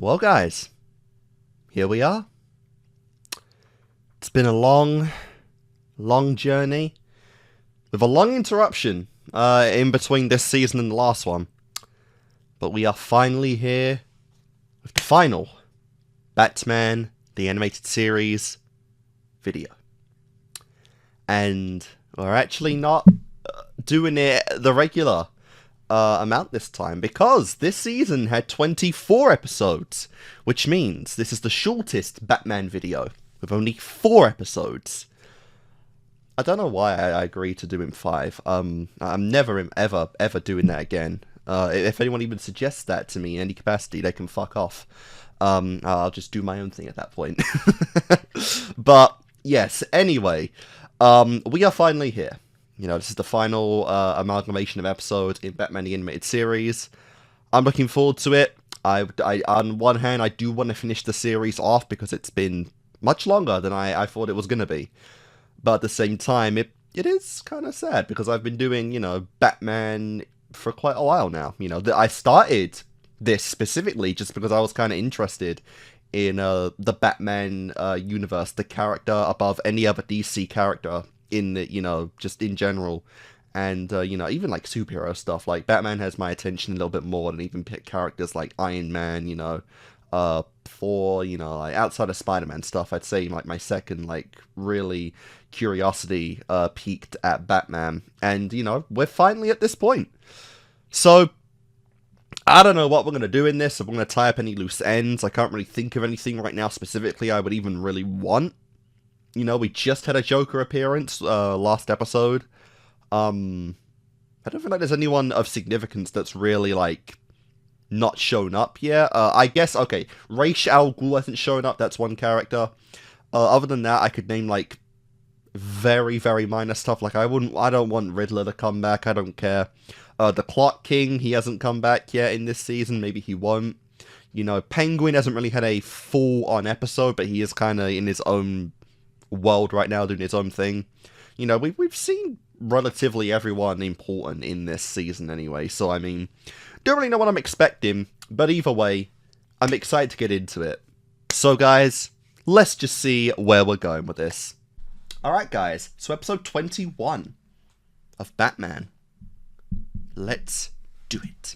Well, guys, here we are. It's been a long journey with a long interruption in between this season and the last one. But we are finally here with the final Batman the Animated Series video. And we're actually not doing it the regular amount this time, because this season had 24 episodes, which means this is the shortest Batman video with only 4 episodes. I don't know why I agreed to doing 5. I'm never ever doing that again. If anyone even suggests that to me in any capacity, they can fuck off. I'll just do my own thing at that point. But yes, anyway, we are finally here. You know, this is the final amalgamation of episodes in Batman the Animated Series. I'm looking forward to it. I on one hand, I do want to finish the series off because it's been much longer than I thought it was going to be. But at the same time, it is kind of sad because I've been doing, you know, Batman for quite a while now. You know, I started this specifically just because I was kind of interested in the Batman universe, the character above any other DC character in the, you know, just in general. And, you know, even like superhero stuff, like Batman has my attention a little bit more than even pick characters like Iron Man, you know, Thor, you know, like outside of Spider-Man stuff, I'd say like my second, like, really curiosity peaked at Batman. And, you know, we're finally at this point. So, I don't know what we're going to do in this, if we're going to tie up any loose ends. I can't really think of anything right now specifically I would even really want. You know, we just had a Joker appearance last episode. I don't feel like there's anyone of significance that's really, like, not shown up yet. I guess, okay, Ra's al Ghul hasn't shown up, that's one character. Other than that, I could name, like, very, very minor stuff. Like, I don't want Riddler to come back, I don't care. The Clock King, he hasn't come back yet in this season, maybe he won't. You know, Penguin hasn't really had a full-on episode, but he is kind of in his own world right now, doing his own thing. You know, we've seen relatively everyone important in this season anyway, so I mean, don't really know what I'm expecting, but either way, I'm excited to get into it. So guys, let's just see where we're going with this. Alright guys, so episode 21 of Batman. Let's do it.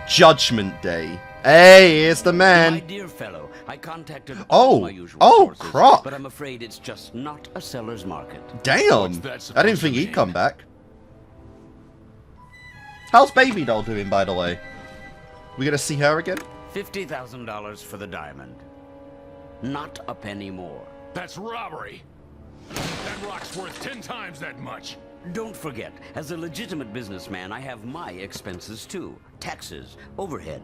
Judgment Day. Hey, here's the man. My dear fellow, I contacted all my usual sources, crap. but I'm afraid it's just not a seller's market. Damn, I didn't think he'd come back. How's Baby Doll doing, by the way? We gonna see her again? $50,000 for the diamond. Not a penny more. That's robbery. That rock's worth 10 times that much. Don't forget, as a legitimate businessman, I have my expenses too. Taxes, overhead,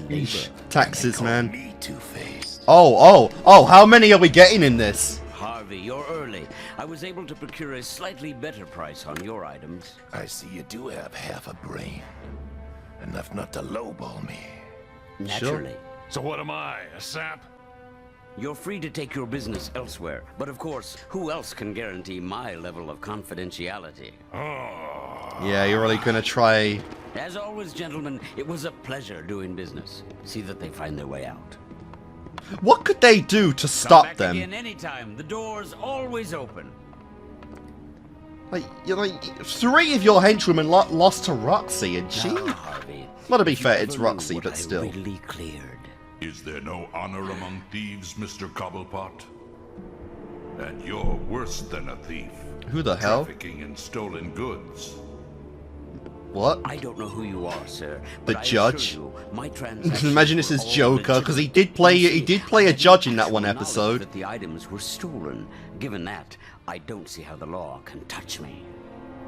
labor. Taxes, man. Me two-faced. Oh, how many are we getting in this? Harvey, you're early. I was able to procure a slightly better price on your items. I see you do have half a brain. Enough not to lowball me. Naturally. Sure. So what am I, a sap? You're free to take your business elsewhere, but of course, who else can guarantee my level of confidentiality? Oh. Yeah, you're really gonna try. As always, gentlemen, it was a pleasure doing business. See that they find their way out. What could they do to stop them? Come back again anytime. The door's always open. Like, you know, 3 of your henchmen lost to Roxy, and she... Now, Harvey, Well, to be if you fair, ever it's knew Roxy, what but I still. really cleared. Is there no honor among thieves, Mr. Cobblepot? And you're worse than a thief. Who the hell? Trafficking in stolen goods. What? I don't know who you are, sir. The But I judge? assure you, my transactions Imagine this were is all Joker, because he legitimate. did play a judge in that one Actual knowledge episode. That the items were stolen. Given that, I don't see how the law can touch me.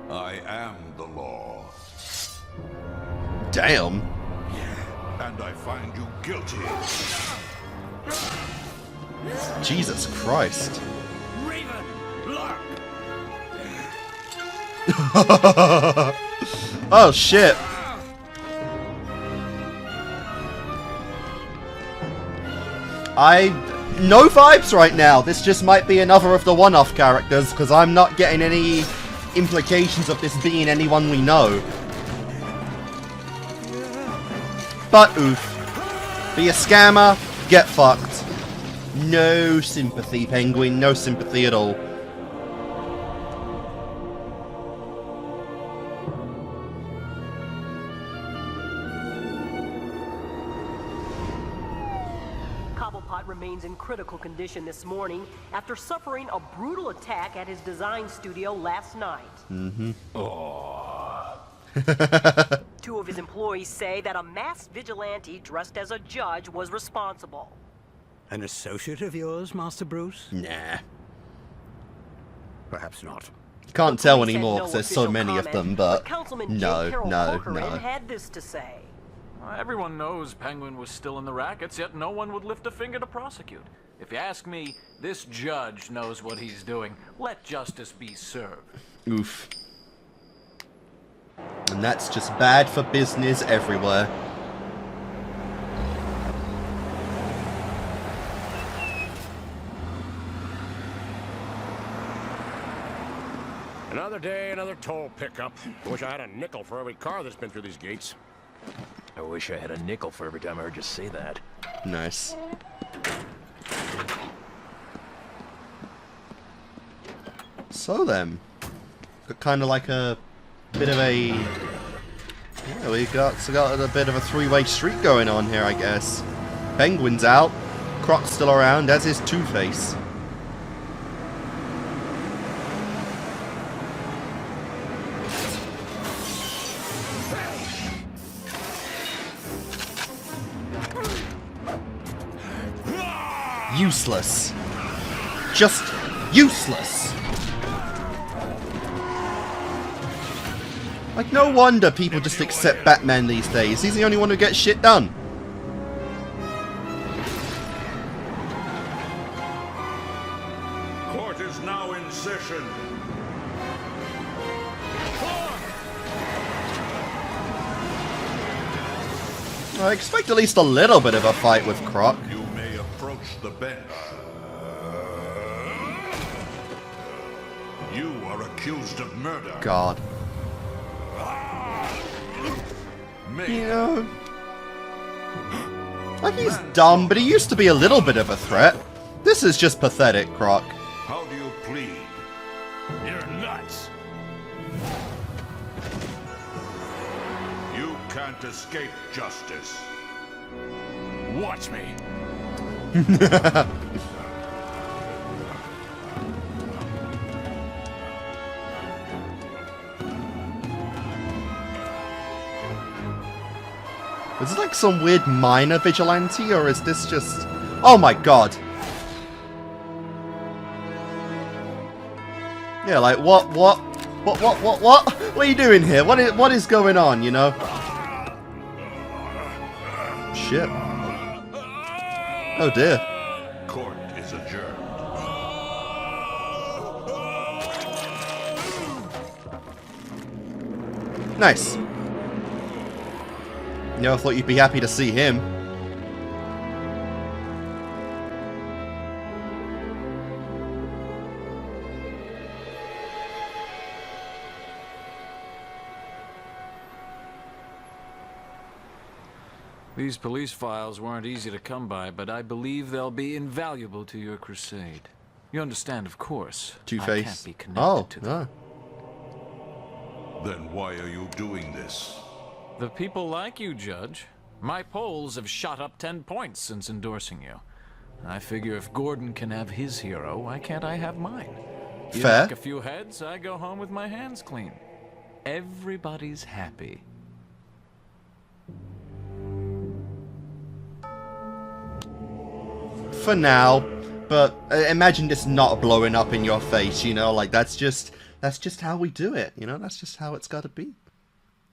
I am the law. Damn. And I find you guilty. Jesus Christ. Raven, Lark. Oh shit. No vibes right now. This just might be another of the one-off characters, because I'm not getting any implications of this being anyone we know. but oof. Be a scammer, get fucked. No sympathy, Penguin. No sympathy at all. Cobblepot remains in critical condition this morning after suffering a brutal attack at his design studio last night. Two of his employees say that a masked vigilante dressed as a judge was responsible. An associate of yours, Master Bruce? Nah. Perhaps not. Can't The tell police had anymore no because there's so official many of comment, them, but Councilman no, J. Carroll no, Corcoran no. had this to say. Everyone knows Penguin was still in the rackets, yet no one would lift a finger to prosecute. If you ask me, this judge knows what he's doing. Let justice be served. Oof. And that's just bad for business everywhere. Another day, another toll pickup. I wish I had a nickel for every car that's been through these gates. I wish I had a nickel for every time I heard you say that. Nice. So then, got kind of like a bit of a... Yeah, we got a bit of a three-way street going on here, I guess. Penguin's out, Croc's still around, as is Two-Face. Useless. Just useless. Like, no wonder people just accept Batman these days. He's the only one who gets shit done. Court is now in session. I expect at least a little bit of a fight with Croc. You may approach the bench. You are accused of murder. God. May You know... Like, he's dumb, but he used to be a little bit of a threat. This is just pathetic, Croc. How do you plead? You're nuts. You can't escape justice. Watch me. Is this like some weird minor vigilante, or is this just... Oh my god. Yeah, like, what? What are you doing here? What is going on, you know? Shit. Oh dear. Court is adjourned. Nice. Never thought you'd be happy to see him. These police files weren't easy to come by, but I believe they'll be invaluable to your crusade. You understand, of course. I Two-Face. can't be connected Oh, to them. Then why are you doing this? The people like you, Judge. My polls have shot up 10 points since endorsing you. I figure if Gordon can have his hero, why can't I have mine? You Fair. knock a few heads, I go home with my hands clean. Everybody's happy. For now, but imagine this not blowing up in your face, you know, like that's just how we do it, you know, that's just how it's got to be.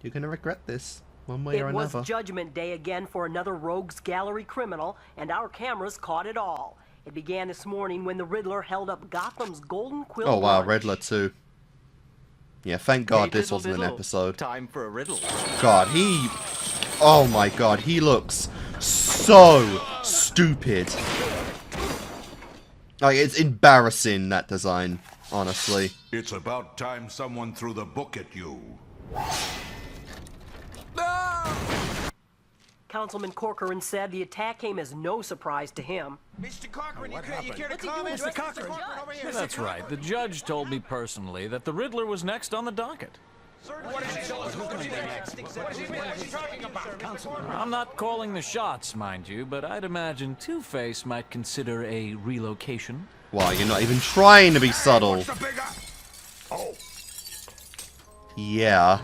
You're gonna regret this one way or It was another. Judgment Day again for another rogues gallery criminal, and our cameras caught it all. It began this morning when the Riddler held up Gotham's Golden Quill Oh wow, lunch. Riddler too. Yeah, thank God Hey, this diddle, wasn't an diddle. episode. Time for a riddle. God, he... Oh my god, he looks so stupid. Like, it's embarrassing, that design, honestly. It's about time someone threw the book at you. Councilman Corcoran said the attack came as no surprise to him. Mr. Corcoran, you care to comment? Mr. Corcoran. Over here. That's right. The judge told me personally that the Riddler was next on the docket. What is he talking about? I'm not calling the shots, mind you, but I'd imagine Two-Face might consider a relocation. Why, you're not even trying to be subtle. Oh, Yeah.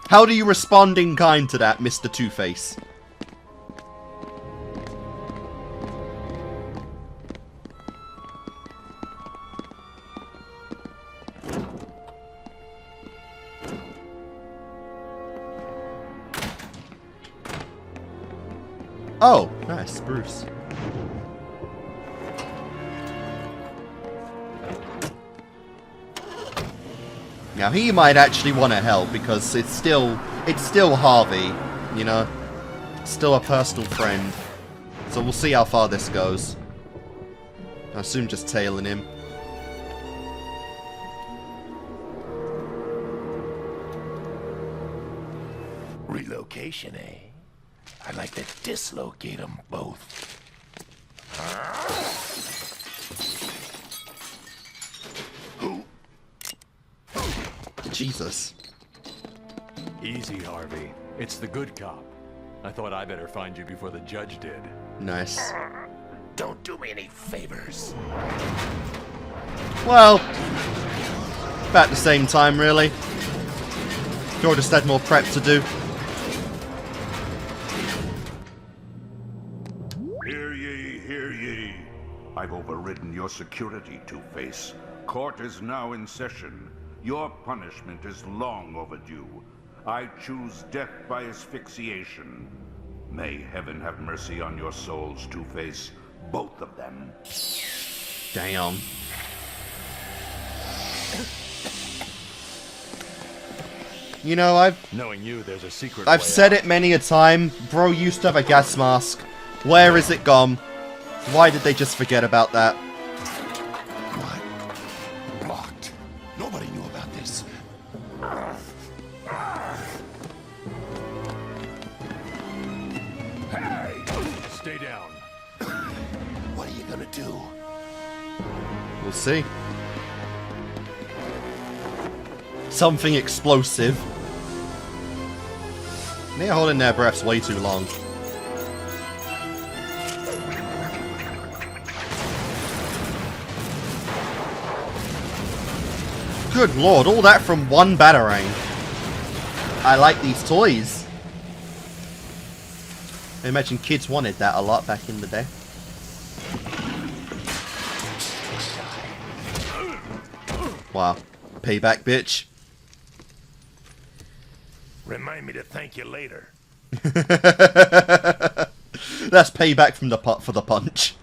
How do you respond in kind to that, Mr. Two-Face? Oh, nice, Bruce. Now he might actually want to help because it's still Harvey, you know, still a personal friend. So we'll see how far this goes. I assume just tailing him. relocation, eh? I'd like to dislocate them both. Jesus. Easy, Harvey. It's the good cop. I thought I better find you before the judge did. Nice. Don't do me any favors. Well, about the same time, really. Sure, just had more prep to do. Hear ye, hear ye. I've overridden your security, Two-Face. Court is now in session. Your punishment is long overdue. I choose death by asphyxiation. May heaven have mercy on your souls, Two-Face. Both of them. Damn. You know, Knowing you, there's a secret I've way said out. it many a time. Bro used to have a gas mask. Where is it gone? Why did they just forget about that? What? Blocked. Nobody knew about this. Hey! Stay down. What are you gonna do? We'll see. Something explosive. They're holding their breaths way too long. Good lord, all that from one batarang. I like these toys. I imagine kids wanted that a lot back in the day. Wow. Payback, bitch. Remind me to thank you later. That's payback from the for the punch.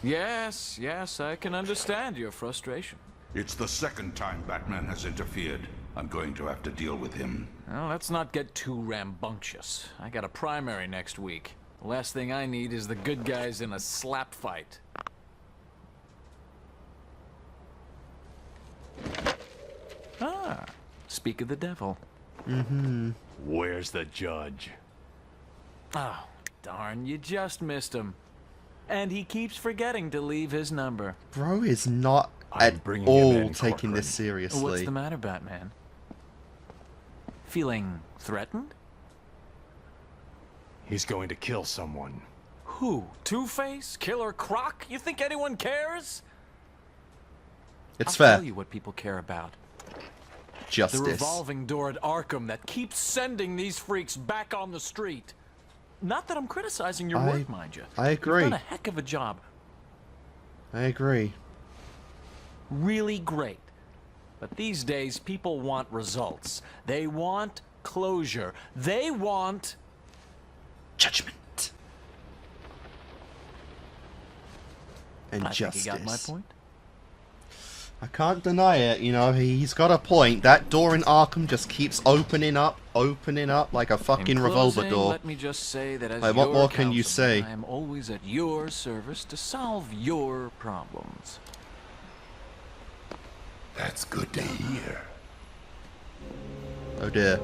Yes, yes, I can understand your frustration. It's the second time Batman has interfered. I'm going to have to deal with him. Well, let's not get too rambunctious. I got a primary next week. The last thing I need is the good guys in a slap fight. Ah, speak of the devil. Where's the judge? Oh, darn, you just missed him. And he keeps forgetting to leave his number. Bro is not I'm at bringing him all in, taking Corcoran. this seriously. What's the matter, Batman? Feeling threatened? He's going to kill someone. Who? Two-Face? Killer Croc? You think anyone cares? It's I'll fair. tell you what people care about. Justice. The revolving door at Arkham that keeps sending these freaks back on the street. Not that I'm criticizing your work, mind you. I agree. You've done a heck of a job. I agree. Really great. But these days, people want results. They want closure. They want... Judgment. And I justice. think you got my point. I can't deny it, you know, he's got a point. That door in Arkham just keeps opening up like a fucking In revolver closing, door. let me just say that as Like, what your more can you councilman, say? I am always at your service to solve your problems. That's good to hear. Oh dear.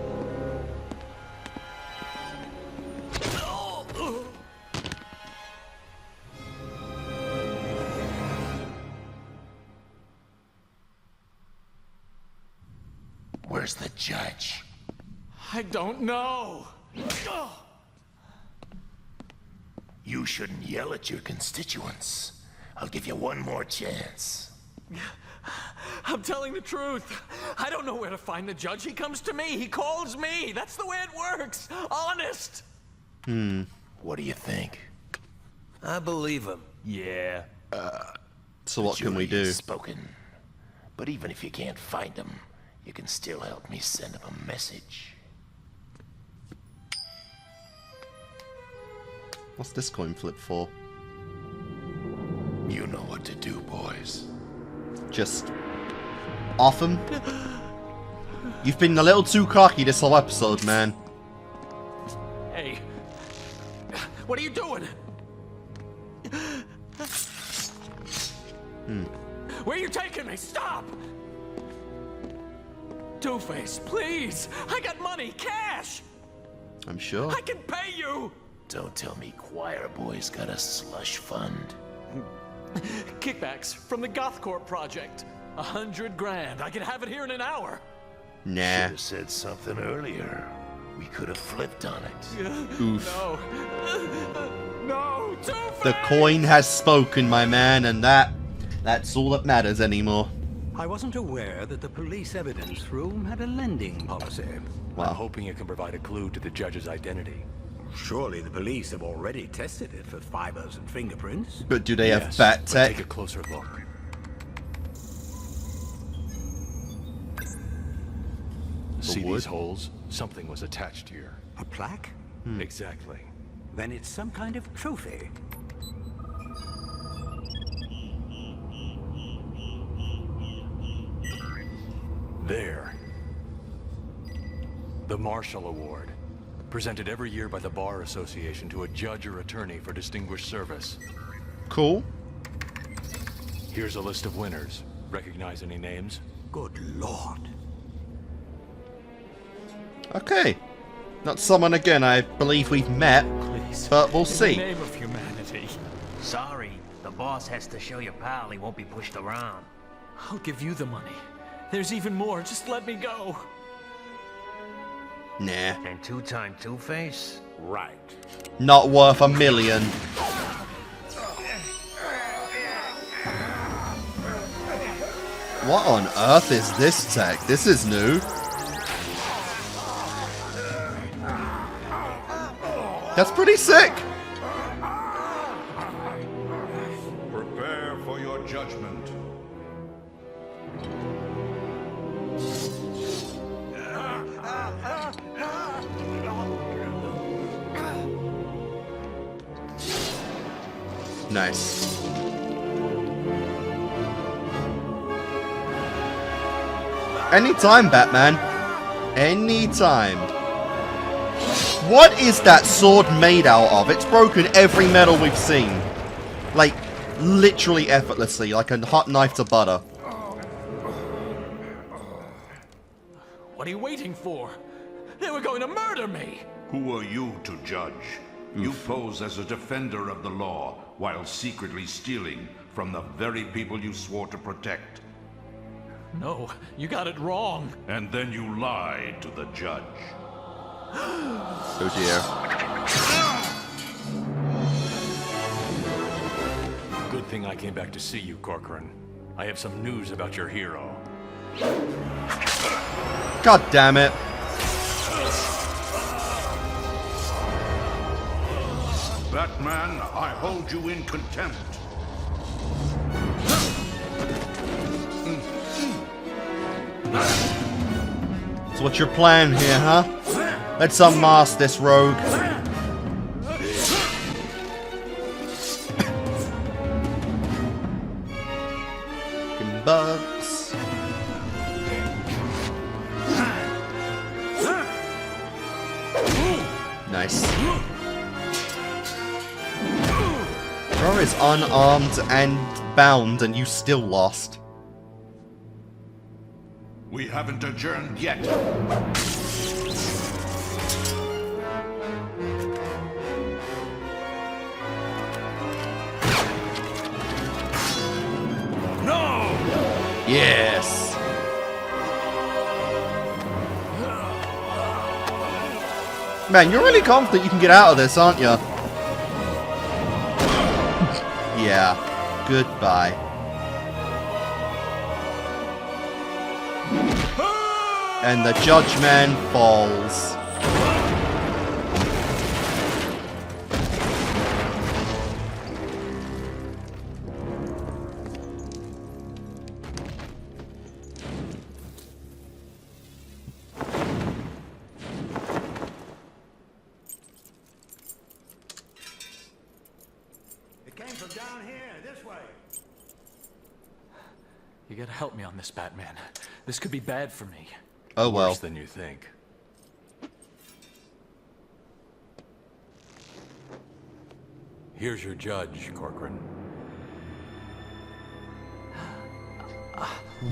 Where's the judge? I don't know. You shouldn't yell at your constituents. I'll give you one more chance. I'm telling the truth. I don't know where to find the judge. He comes to me. He calls me. That's the way it works. Honest. What do you think? I believe him. Yeah. So what can we Jury do? has spoken. But even if you can't find him, you can still help me send him a message. What's this coin flip for? You know what to do, boys. Just off him? You've been a little too cocky this whole episode, man. Hey. What are you doing? Where are you taking me? Stop! Two-Face, please! I got money, cash! I'm sure. I can pay you! Don't tell me Choir Boy's got a slush fund. Kickbacks from the GothCorp project. 100 grand. I can have it here in an hour. Nah. Should have said something earlier. We could have flipped on it. Oof. No. No, Two-Face! The coin has spoken, my man, and that's all that matters anymore. I wasn't aware that the police evidence room had a lending policy. Wow. I'm hoping it can provide a clue to the judge's identity. Surely the police have already tested it for fibers and fingerprints. But do they have Yes, bat but tech? take a closer look. See wood? these holes? Something was attached here. A plaque? Exactly. Then it's some kind of trophy. There. The Marshall Award. Presented every year by the Bar Association to a judge or attorney for distinguished service. Cool. Here's a list of winners. Recognize any names? Good Lord. Okay. Not someone again I believe we've met, Please. but we'll In the see. name of humanity. Sorry, the boss has to show your pal he won't be pushed around. I'll give you the money. There's even more. Just let me go. Nah. And two-time Two-Face? Right. Not worth $1 million. What on earth is this tech? This is new. That's pretty sick. Prepare for your judgment. Nice. Anytime, Batman. Anytime. What is that sword made out of? It's broken every metal we've seen. Like, literally effortlessly, like a hot knife to butter. What are you waiting for? They were going to murder me! Who are you to judge? You pose as a defender of the law while secretly stealing from the very people you swore to protect. No, you got it wrong. And then you lie to the judge. Oh dear. Good thing I came back to see you, Corcoran. I have some news about your hero. God damn it. Batman, I hold you in contempt. So what's your plan here, huh? Let's unmask this rogue. Fucking bugs. Nice. Bro is unarmed and bound, and you still lost. We haven't adjourned yet. Yes. Man, you're really confident you can get out of this, aren't you? Yeah. Goodbye. And the Judgment falls. You gotta help me on this, Batman. This could be bad for me. Oh well. Worse than you think. Here's your judge, Corcoran.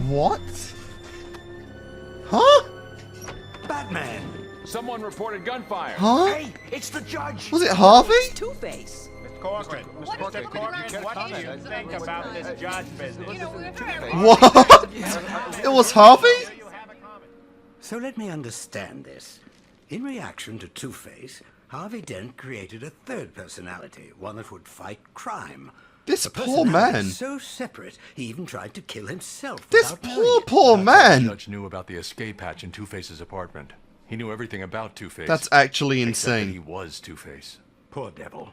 What? Huh? Batman! Someone reported gunfire. Huh? Hey, it's the judge! Was it Harvey? Two-Face. Corcoran, Mr. Corcoran, what do you think about this judge business? What? It was Harvey? So let me understand this. In reaction to Two-Face, Harvey Dent created a third personality, one that would fight crime. This A poor personality man. so separate, he even tried to kill himself. This without knowing it. poor The man. judge knew about the escape hatch in Two-Face's apartment. He knew everything about Two-Face. That's actually except that insane. he was Two-Face. Poor devil.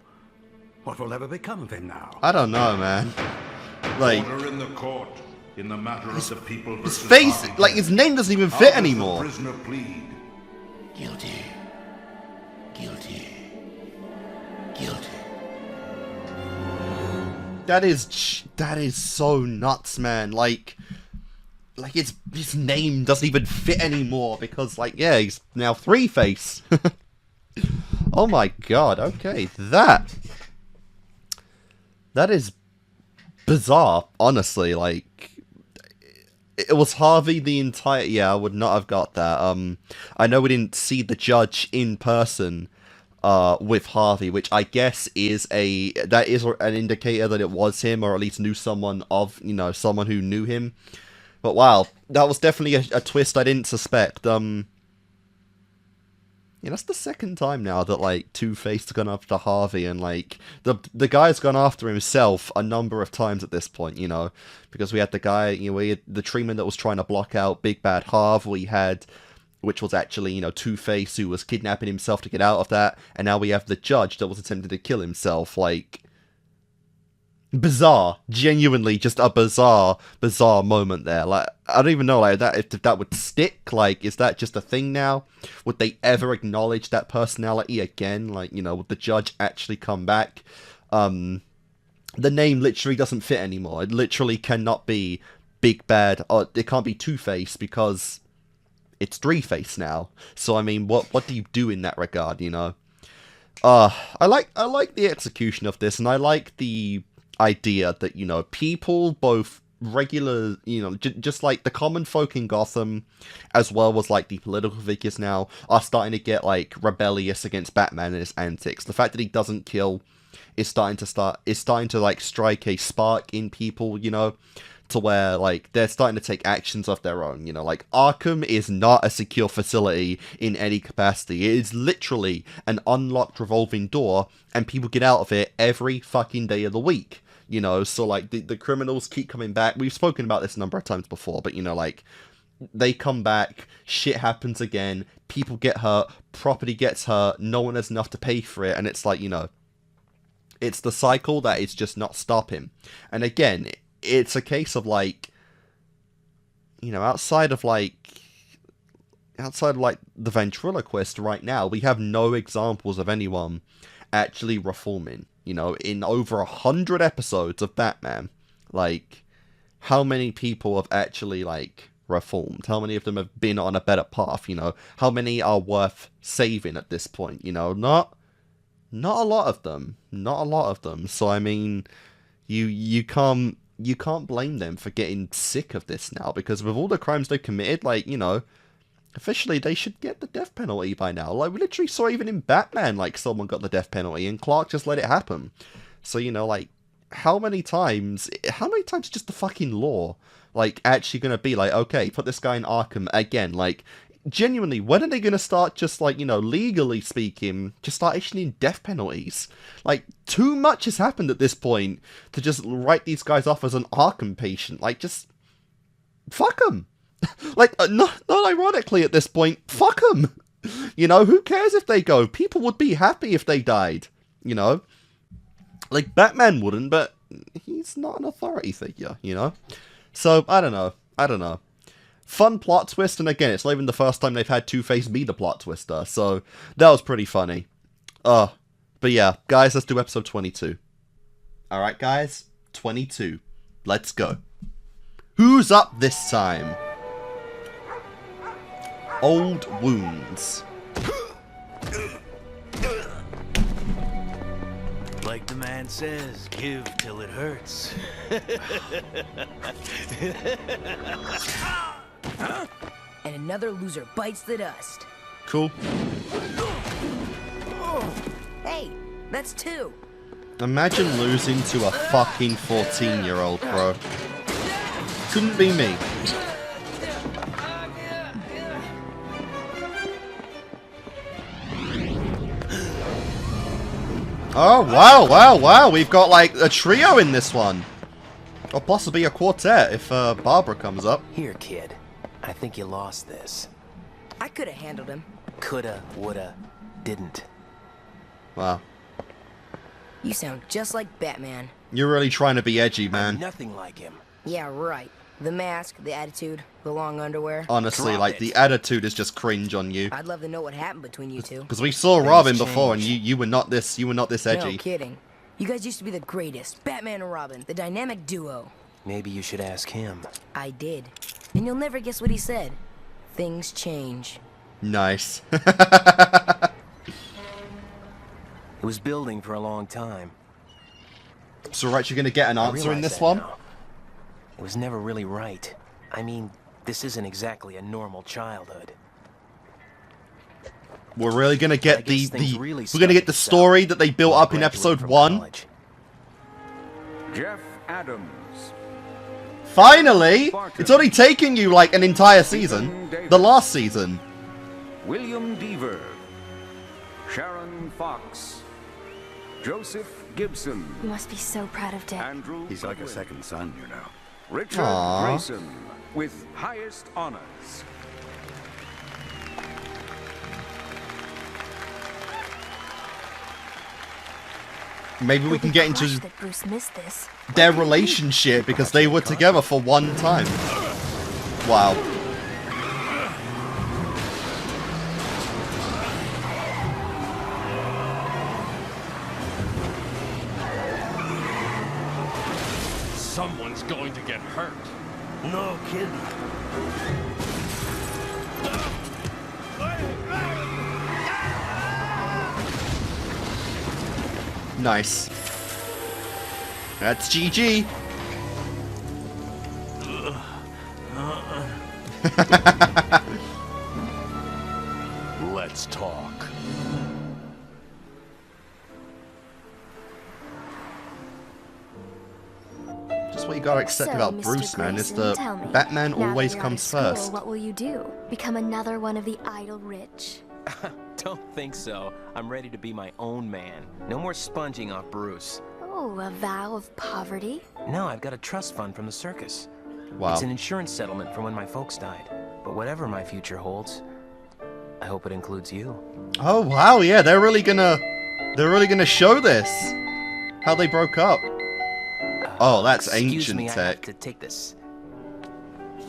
What will ever become of him now? I don't know, man. Like, Order in the court in the matter of the people his versus face, Harvey like, Dent. his name doesn't even How fit does the anymore. prisoner plead? Guilty. Guilty. Guilty. That is so nuts, man. Like his name doesn't even fit anymore because, like, yeah, he's now Three-Face. Oh my god. Okay, that is bizarre. Honestly, like, it was Harvey the entire. Yeah, I would not have got that. I know we didn't see the judge in person. With Harvey, which I guess is an indicator that it was him, or at least knew someone of, someone who knew him. But wow, that was definitely a twist I didn't suspect. Yeah, that's the second time now that, like, Two-Face has gone after Harvey, and, like, the guy's gone after himself a number of times at this point, because we had the guy, we had the treatment that was trying to block out Big Bad Harv, we had, which was actually, Two-Face, who was kidnapping himself to get out of that, and now we have the judge that was attempting to kill himself. Like, bizarre. Genuinely, just a bizarre moment there. Like, I don't even know, like, if that would stick. Like, is that just a thing now? Would they ever acknowledge that personality again? Like, would the judge actually come back? The name literally doesn't fit anymore. It literally cannot be Big Bad, or it can't be Two-Face, because it's Three-Face now. So, I mean, what do you do in that regard, I like the execution of this, and I like the idea that, people, both regular, just like the common folk in Gotham, as well as, like, the political figures now, are starting to get, like, rebellious against Batman and his antics. The fact that he doesn't kill is starting to, like, strike a spark in people, to where, like, they're starting to take actions of their own, like, Arkham is not a secure facility in any capacity. It is literally an unlocked revolving door, and people get out of it every fucking day of the week, so, like, the criminals keep coming back. We've spoken about this a number of times before, but, like, they come back, shit happens again, people get hurt, property gets hurt, no one has enough to pay for it, and it's like, it's the cycle that is just not stopping. And again, it's a case of, like, outside of the ventriloquist right now, we have no examples of anyone actually reforming. In over 100 episodes of Batman, like, how many people have actually, like, reformed? How many of them have been on a better path? How many are worth saving at this point? Not a lot of them. Not a lot of them. So, I mean, you can't blame them for getting sick of this now, because with all the crimes they've committed, like, officially they should get the death penalty by now. Like, we literally saw even in Batman, like, someone got the death penalty, and Clark just let it happen. So, like, how many times is just the fucking law, like, actually gonna be like, okay, put this guy in Arkham again, like, genuinely, when are they going to start just, like, you know, legally speaking, just start issuing death penalties? Like, too much has happened at this point to just write these guys off as an Arkham patient. Like, just fuck them. Like, not ironically at this point, fuck them. You know, who cares if they go? People would be happy if they died, you know? Like, Batman wouldn't, but he's not an authority figure, you know? So, I don't know. Fun plot twist, and again, it's not even the first time they've had Two-Face be the plot twister, so that was pretty funny. But yeah, guys, let's do episode 22. Alright, guys, 22. Let's go. Who's up this time? Old wounds. Like the man says, give till it hurts. And another loser bites the dust. Cool. Hey, that's 2. Imagine losing to a fucking 14-year-old, bro. Couldn't be me. Oh, wow. We've got, like, a trio in this one. Or possibly a quartet if Barbara comes up. Here, kid. I think you lost this. I could have handled him. Coulda, woulda, didn't. Wow. You sound just like Batman. You're really trying to be edgy, man. I'm nothing like him. Yeah, right. The mask, the attitude, the long underwear. Honestly, like, the attitude is just cringe on you. I'd love to know what happened between you two. Because we saw Robin before, and you were not this edgy. No kidding. You guys used to be the greatest. Batman and Robin, the dynamic duo. Maybe you should ask him. I did. And you'll never guess what he said. Things change. Nice. It was building for a long time. So, right, you're going to get an answer in this one? Now. It was never really right. I mean, this isn't exactly a normal childhood. We're really going to get we're going to get the story that they built up in episode 1. College. Jeff Adams. Finally! It's only taken you like an entire season. The last season. William Deaver. Sharon Fox. Joseph Gibson. You must be so proud of Dick. Andrew He's like a second son, you know. Richard Aww. Grayson with highest honors. Maybe we can get into that Bruce missed this. their relationship because they were together for one time. Wow. Someone's going to get hurt. No kidding. Nice. That's GG. Let's talk. Just what you gotta accept So, about Mr. Bruce, man, is Grayson, that tell me, Batman now that always you're out of comes school, first. What will you do? Become another one of the idle rich? Don't think so. I'm ready to be my own man. No more sponging off Bruce. Oh, a vow of poverty? No, I've got a trust fund from the circus. Wow. It's an insurance settlement from when my folks died. But whatever my future holds, I hope it includes you. Oh wow, yeah, they're really gonna show this. How they broke up. Oh, that's Excuse ancient me, I have tech. to take this.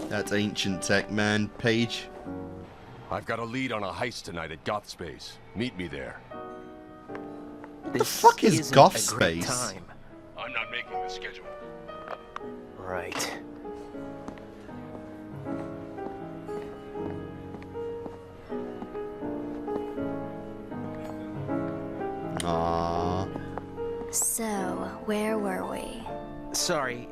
That's ancient tech, man. Paige. I've got a lead on a heist tonight at Goth Space. Meet me there. What the fuck is Goth Space? Time. I'm not making the schedule. Right. Aww. So, where were we? Sorry.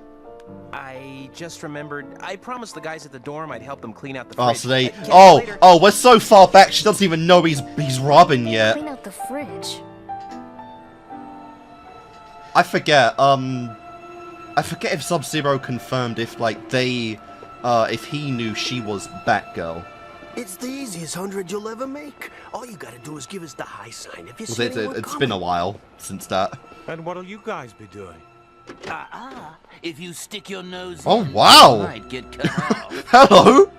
I just remembered. I promised the guys at the dorm I'd help them clean out the Oh, fridge. so they. Catch you Oh, later. oh, we're so far back. She doesn't even know he's Robin yet. Clean out the fridge. I forget. I forget if Sub-Zero confirmed if like they, if he knew she was Batgirl. It's the easiest 100 you'll ever make. All you gotta do is give us the high sign if you're Well, saying we're it's been a coming. while since that. And what'll you guys be doing? If you stick your nose Oh, in, wow. you might get cut off. Hello.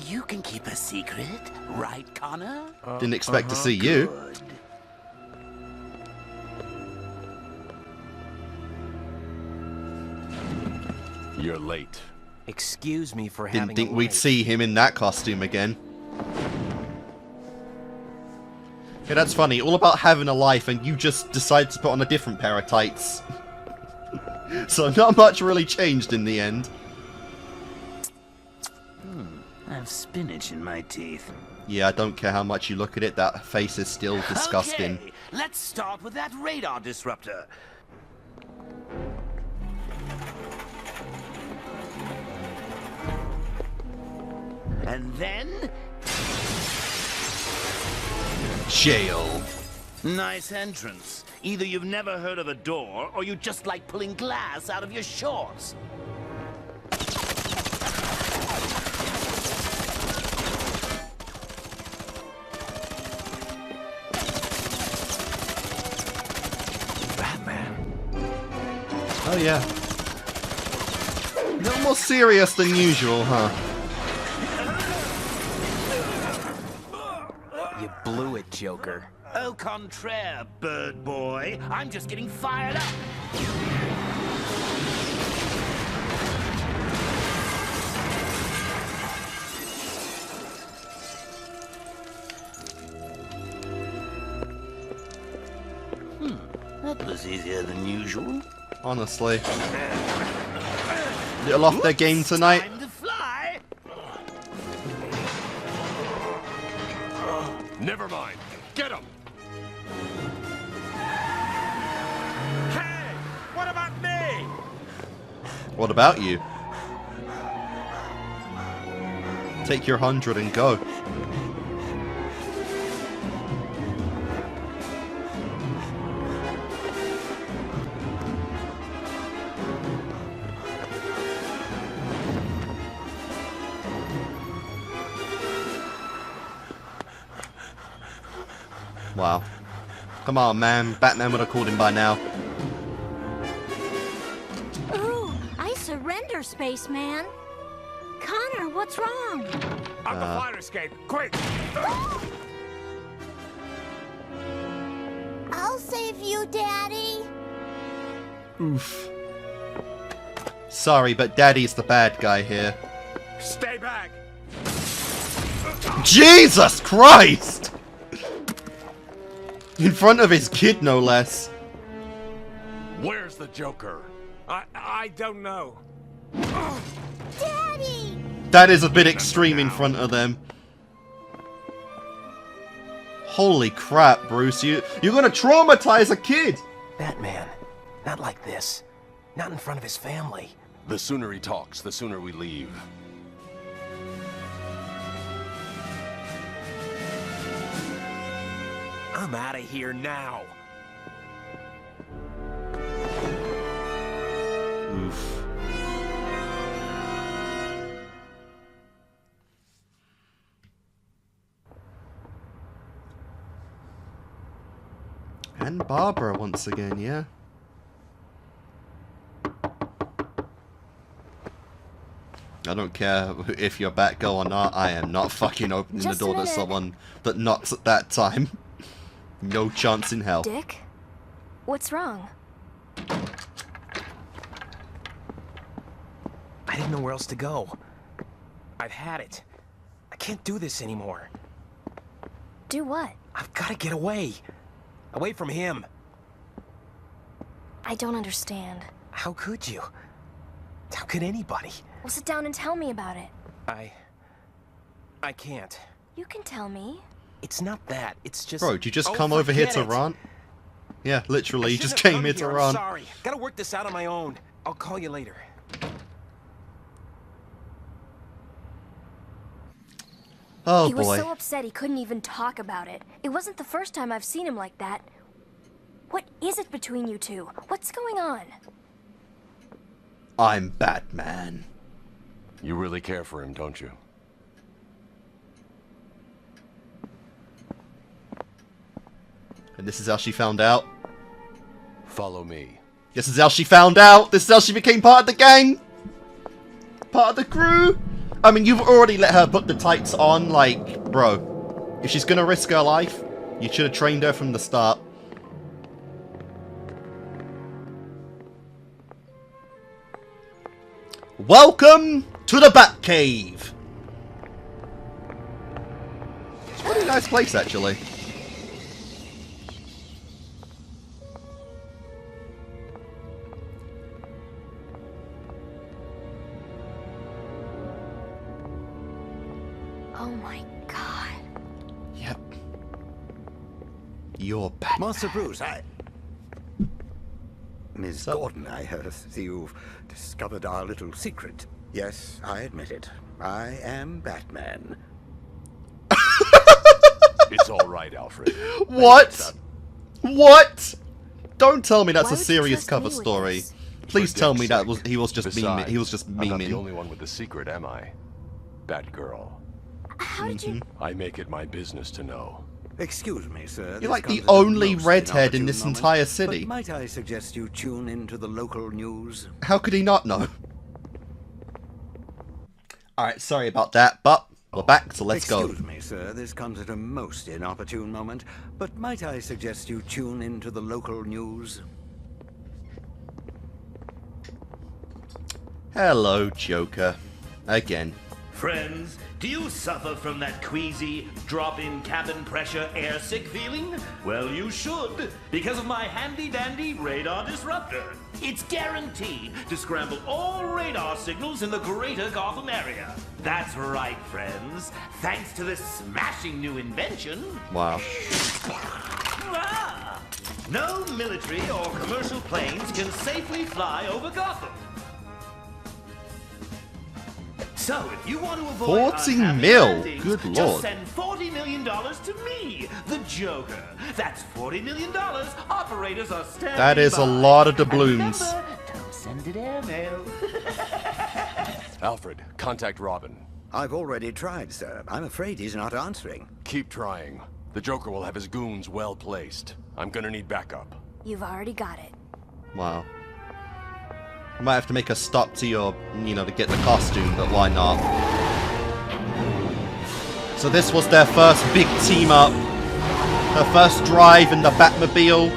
You can keep a secret, right, Connor? Didn't expect to see you. Good. You're late. Excuse me for Didn't having think a we'd light. see him in that costume again. Yeah, that's funny. All about having a life, and you just decide to put on a different pair of tights. So not much really changed in the end. I have spinach in my teeth. Yeah, I don't care how much you look at it, that face is still disgusting. Okay, let's start with that radar disruptor. And then... Jail. Nice entrance. Either you've never heard of a door, or you just like pulling glass out of your shorts. Batman. Oh yeah. A little more serious than usual, huh? You blew it, Joker. Au contraire, bird boy. I'm just getting fired up. That was easier than usual. Honestly. Little off their game tonight. Time to fly. Never mind. Get him! Hey! What about me? What about you? Take your 100 and go. Wow. Come on, man. Batman would have called him by now. Ooh, I surrender, spaceman. Connor, what's wrong? On the fire escape! Quick! I'll save you, Daddy. Oof. Sorry, but Daddy's the bad guy here. Stay back! Jesus Christ! In front of his kid, no less. Where's the Joker? I don't know. Daddy! That is a bit extreme in front of them. Holy crap, Bruce. You're gonna traumatize a kid! Batman, not like this. Not in front of his family. The sooner he talks, the sooner we leave. I'm out of here now. Oof. And Barbara once again, yeah. I don't care if you're Batgirl or not, I am not fucking opening Just the a door to minute. someone that knocks at that time. No chance in hell. Dick? What's wrong? I didn't know where else to go. I've had it. I can't do this anymore. Do what? I've got to get away. Away from him. I don't understand. How could you? How could anybody? Well, sit down and tell me about it. I can't. You can tell me. It's not that. It's just... Bro, did you just Oh, come over here forget to it. rant? Yeah, literally, you Shouldn't just have came come here to I'm rant. sorry. Gotta work this out on my own. I'll call you later. Oh He was boy. so upset he couldn't even talk about it. It wasn't the first time I've seen him like that. What is it between you two? What's going on? I'm Batman. You really care for him, don't you? And this is how she found out. Follow me. This is how she found out. This is how she became part of the gang. Part of the crew. I mean, you've already let her put the tights on. Like, bro, if she's gonna risk her life, you should have trained her from the start. Welcome to the Batcave. It's a really nice place, actually. Oh my god. Yep. You're Batman. Master Bruce, Miss Gordon, I see you've discovered our little secret. Yes, I admit it. I am Batman. It's all right, Alfred. What? What? Don't tell me that's Why a would you serious trust cover me with story. this? Please For tell Dick's me that sake. he was just Besides, he was just I'm not the memeing. only one with the secret, am I? Batgirl. How did you... I make it my business to know. Excuse me, sir. You're this like the comes at a only most redhead in inopportune this moment, entire city. But might I suggest you tune into the local news? How could he not know? Alright, sorry about that, but we're back, so let's go. Excuse me, sir. This comes at a most inopportune moment, but might I suggest you tune into the local news? Hello, Joker. Again. Friends, do you suffer from that queasy, drop-in cabin pressure airsick feeling? Well, you should, because of my handy-dandy radar disruptor. It's guaranteed to scramble all radar signals in the greater Gotham area. That's right, friends. Thanks to this smashing new invention... Wow. No military or commercial planes can safely fly over Gotham. So, if you want to avoid 40 unhappy mil? landings, Good just lord. send $40 million to me, the Joker. That's $40 million. Operators are standing That is by. a lot of And doubloons. remember, don't send it airmail. Alfred, contact Robin. I've already tried, sir. I'm afraid he's not answering. Keep trying. The Joker will have his goons well placed. I'm gonna need backup. You've already got it. Wow. I might have to make a stop to your, to get the costume, but why not? So this was their first big team up. Their first drive in the Batmobile.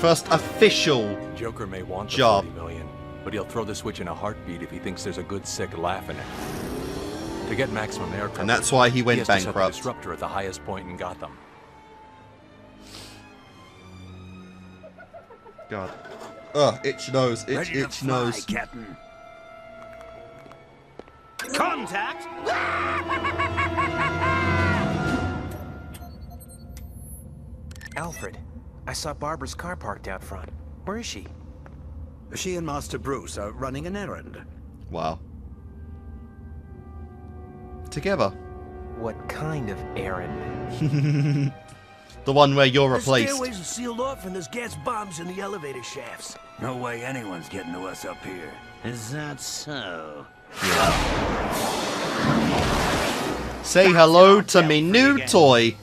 First official Joker may want the job. 40 million, but he'll throw the switch in a heartbeat if he thinks there's a good sick laugh in it. To get maximum air cover, And that's why he went has to set the bankrupt. disruptor at the highest point in Gotham. God. Ugh, itch nose, itch nose. Captain. Contact! Alfred, I saw Barbara's car parked out front. Where is she? She and Master Bruce are running an errand. Wow. Together. What kind of errand? The one where you're The replaced. stairways are sealed off and there's gas bombs in the elevator shafts. No way anyone's getting to us up here. Is that so? Say hello to me new toy.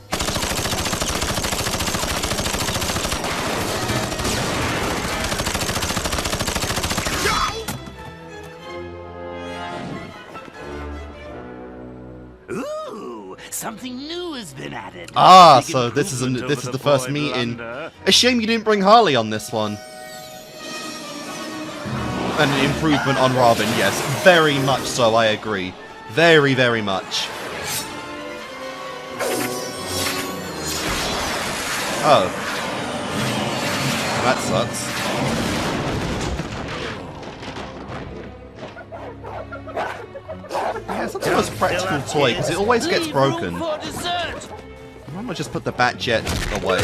Ooh, something new has been added. Ah, Big so this is improvement over the first boy meeting. blunder. A shame you didn't bring Harley on this one. An improvement on Robin, yes, very much so. I agree, very, very much. Oh, that sucks. Yeah, it's not the most practical toy because it always gets broken. Why don't I just put the Batjet away?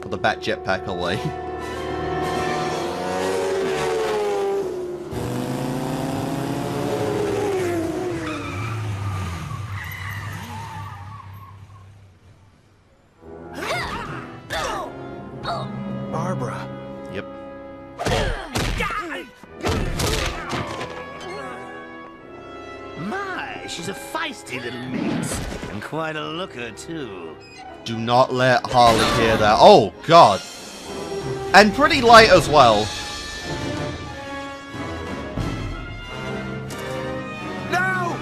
Put the Bat Jetpack away. Barbara. Yep. My, she's a feisty little minx. And quite a looker, too. Do not let Harley hear that. Oh, God. And pretty light as well. No!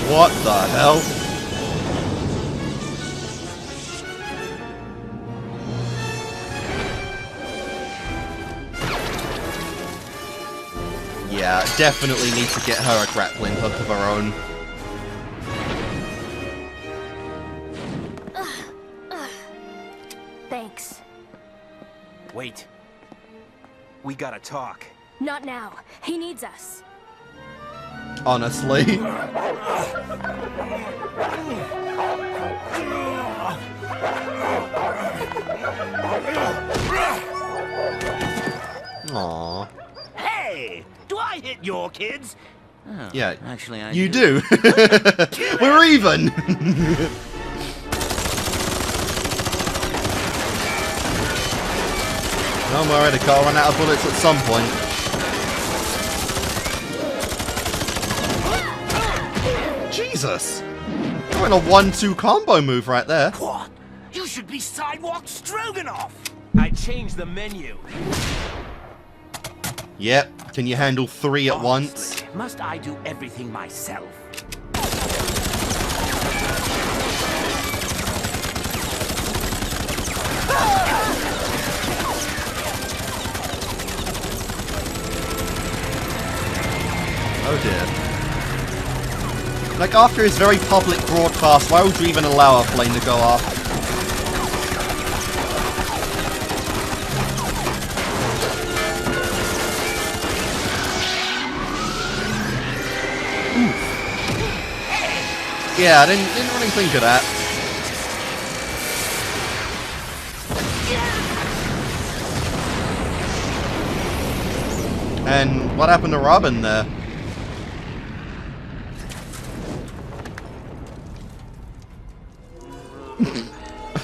What the hell? Yeah, definitely need to get her a grappling hook of her own. Thanks. Wait. We gotta talk. Not now. He needs us. Honestly. Aww. Hey! Do I hit your kids? Oh, Yeah, actually, you do. We're even. I'm already I'll run out of bullets at some point. Jesus! Doing a 1-2 combo move right there. What? You should be sidewalk stroganoff! I changed the menu. Yep. Can you handle 3 at once? Must I do everything myself? Oh dear. Like, after his very public broadcast, why would you even allow a plane to go off? Yeah, I didn't really think of that. And what happened to Robin there?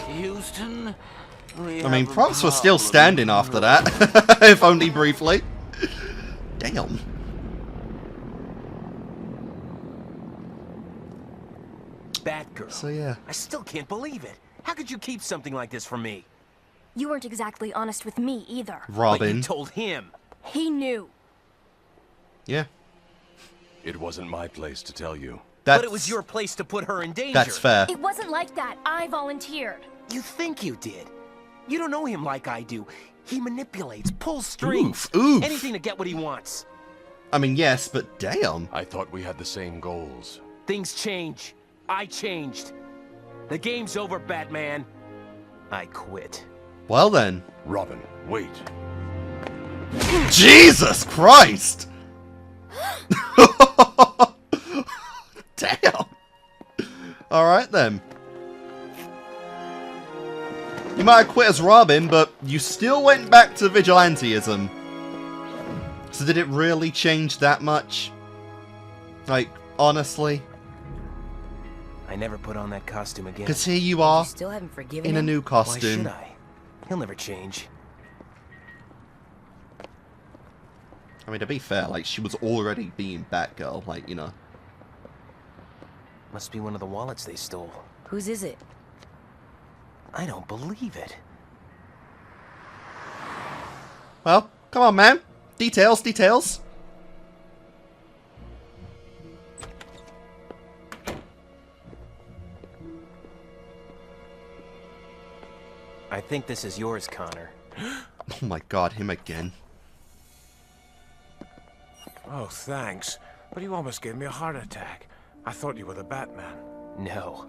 Houston, I mean, props were still standing after that, if only briefly. Damn. Batgirl. So yeah. I still can't believe it. How could you keep something like this from me? You weren't exactly honest with me either. Robin. But you told him. He knew. Yeah. It wasn't my place to tell you. But it was your place to put her in danger. That's fair. It wasn't like that. I volunteered. You think you did. You don't know him like I do. He manipulates, pulls strings. Oof. Anything to get what he wants. I mean, yes, but damn. I thought we had the same goals. Things change. I changed. The game's over, Batman. I quit. Well then. Robin, wait. Jesus Christ! Damn. Alright then. You might have quit as Robin, but you still went back to vigilanteism. So did it really change that much? Like, honestly? I never put on that costume again. Because here you are, still haven't forgiven in a him? new costume. Why should I? He'll never change. I mean, to be fair, like, she was already being Batgirl, like, you know. Must be one of the wallets they stole. Whose is it? I don't believe it. Well, come on, man. Details, details. I think this is yours, Connor. Oh my god, him again. Oh, thanks. But you almost gave me a heart attack. I thought you were the Batman. No.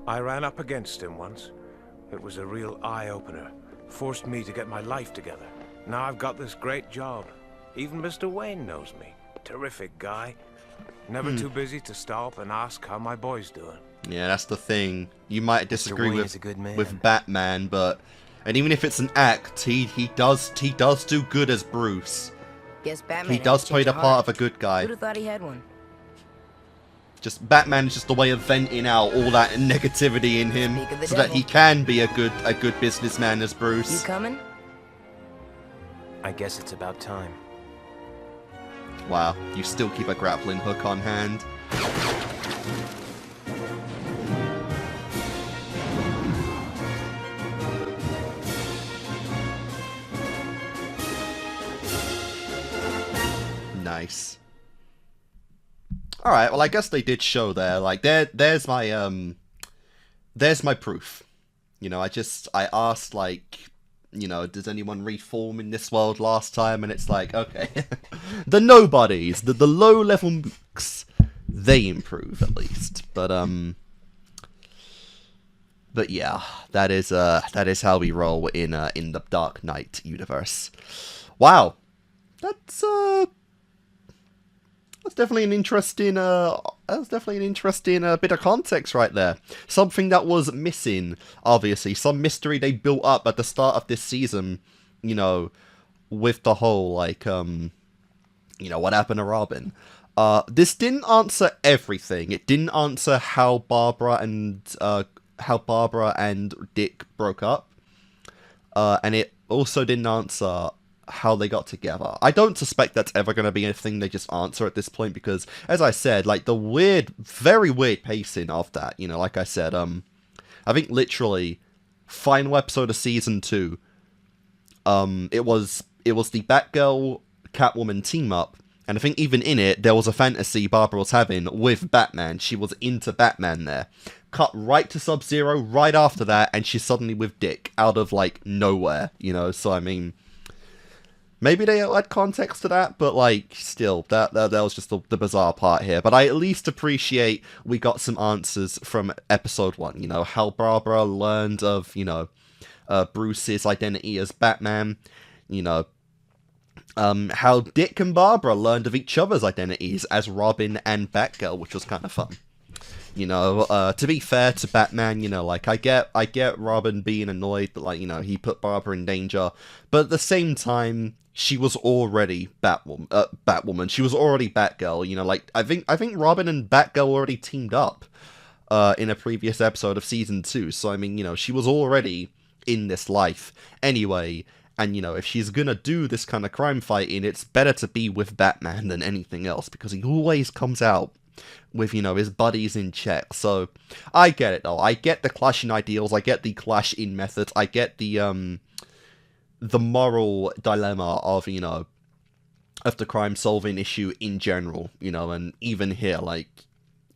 I ran up against him once. It was a real eye-opener. Forced me to get my life together. Now I've got this great job. Even Mr. Wayne knows me. Terrific guy. Never too busy to stop and ask how my boy's doing. Yeah, that's the thing. You might disagree Wayne is a good man. with Batman, but and even if it's an act, he does do good as Bruce. Guess Batman He does had to play change the a part heart. of a good guy. Who'd have thought he had one? Just Batman is just a way of venting out all that negativity in him, Speak of the so that devil. he can be a good businessman as Bruce. You coming? I guess it's about time. Wow, you still keep a grappling hook on hand. Nice. Alright, well I guess they did show there, like, there's my proof. You know, I asked, like, you know, does anyone reform in this world last time? And it's like, okay. The nobodies, the low-level mooks, they improve, at least. But yeah, that is how we roll in the Dark Knight universe. Wow. That's definitely an interesting bit of context right there. Something that was missing, obviously. Some mystery they built up at the start of this season, you know, with the whole, like, you know, what happened to Robin. This didn't answer everything. It didn't answer how Barbara and Dick broke up. And it also didn't answer how they got together. I don't suspect that's ever going to be a thing they just answer at this point, because, as I said, like, the weird, very weird pacing of that, you know, like I said, I think literally, final episode of Season 2, it was the Batgirl Catwoman team up, and I think even in it, there was a fantasy Barbara was having with Batman. She was into Batman there. Cut right to Sub-Zero right after that, and she's suddenly with Dick, out of, like, nowhere, you know, so I mean, maybe they add context to that, but, like, still, that was just the bizarre part here. But I at least appreciate we got some answers from episode 1, you know, how Barbara learned of, you know, Bruce's identity as Batman, you know, how Dick and Barbara learned of each other's identities as Robin and Batgirl, which was kind of fun. You know, to be fair to Batman, you know, like, I get Robin being annoyed that, like, you know, he put Barbara in danger, but at the same time, she was already Batwoman. She was already Batgirl, you know, like, I think Robin and Batgirl already teamed up, in a previous episode of Season 2, so, I mean, you know, she was already in this life anyway, and, you know, if she's gonna do this kind of crime fighting, it's better to be with Batman than anything else, because he always comes out with, you know, his buddies in check. So I get it, though. I get the clash in ideals, I get the clash in methods, I get the moral dilemma of, you know, of the crime solving issue in general, you know, and even here, like,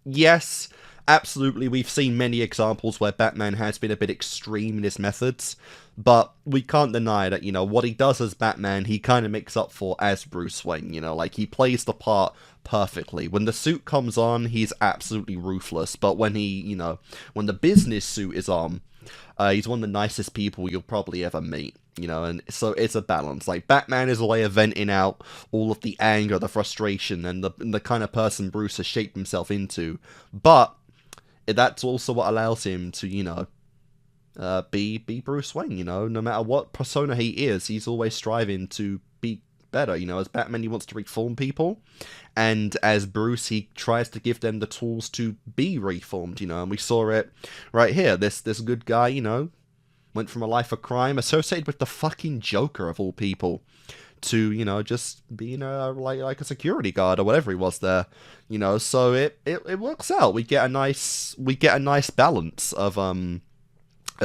yes, absolutely, we've seen many examples where Batman has been a bit extreme in his methods, but we can't deny that, you know, what he does as Batman, he kind of makes up for as Bruce Wayne, you know, like, he plays the part perfectly. When the suit comes on, he's absolutely ruthless, but when he, you know, when the business suit is on, he's one of the nicest people you'll probably ever meet, you know, and so it's a balance. Like, Batman is a way of venting out all of the anger, the frustration, and the kind of person Bruce has shaped himself into, but that's also what allows him to, you know, be Bruce Wayne, you know, no matter what persona he is, he's always striving to be better, you know, as Batman he wants to reform people, and as Bruce he tries to give them the tools to be reformed, you know, and we saw it right here, this good guy, you know, went from a life of crime associated with the fucking Joker of all people, to, you know, just being like a security guard or whatever he was there, you know, so it works out. We get a nice balance of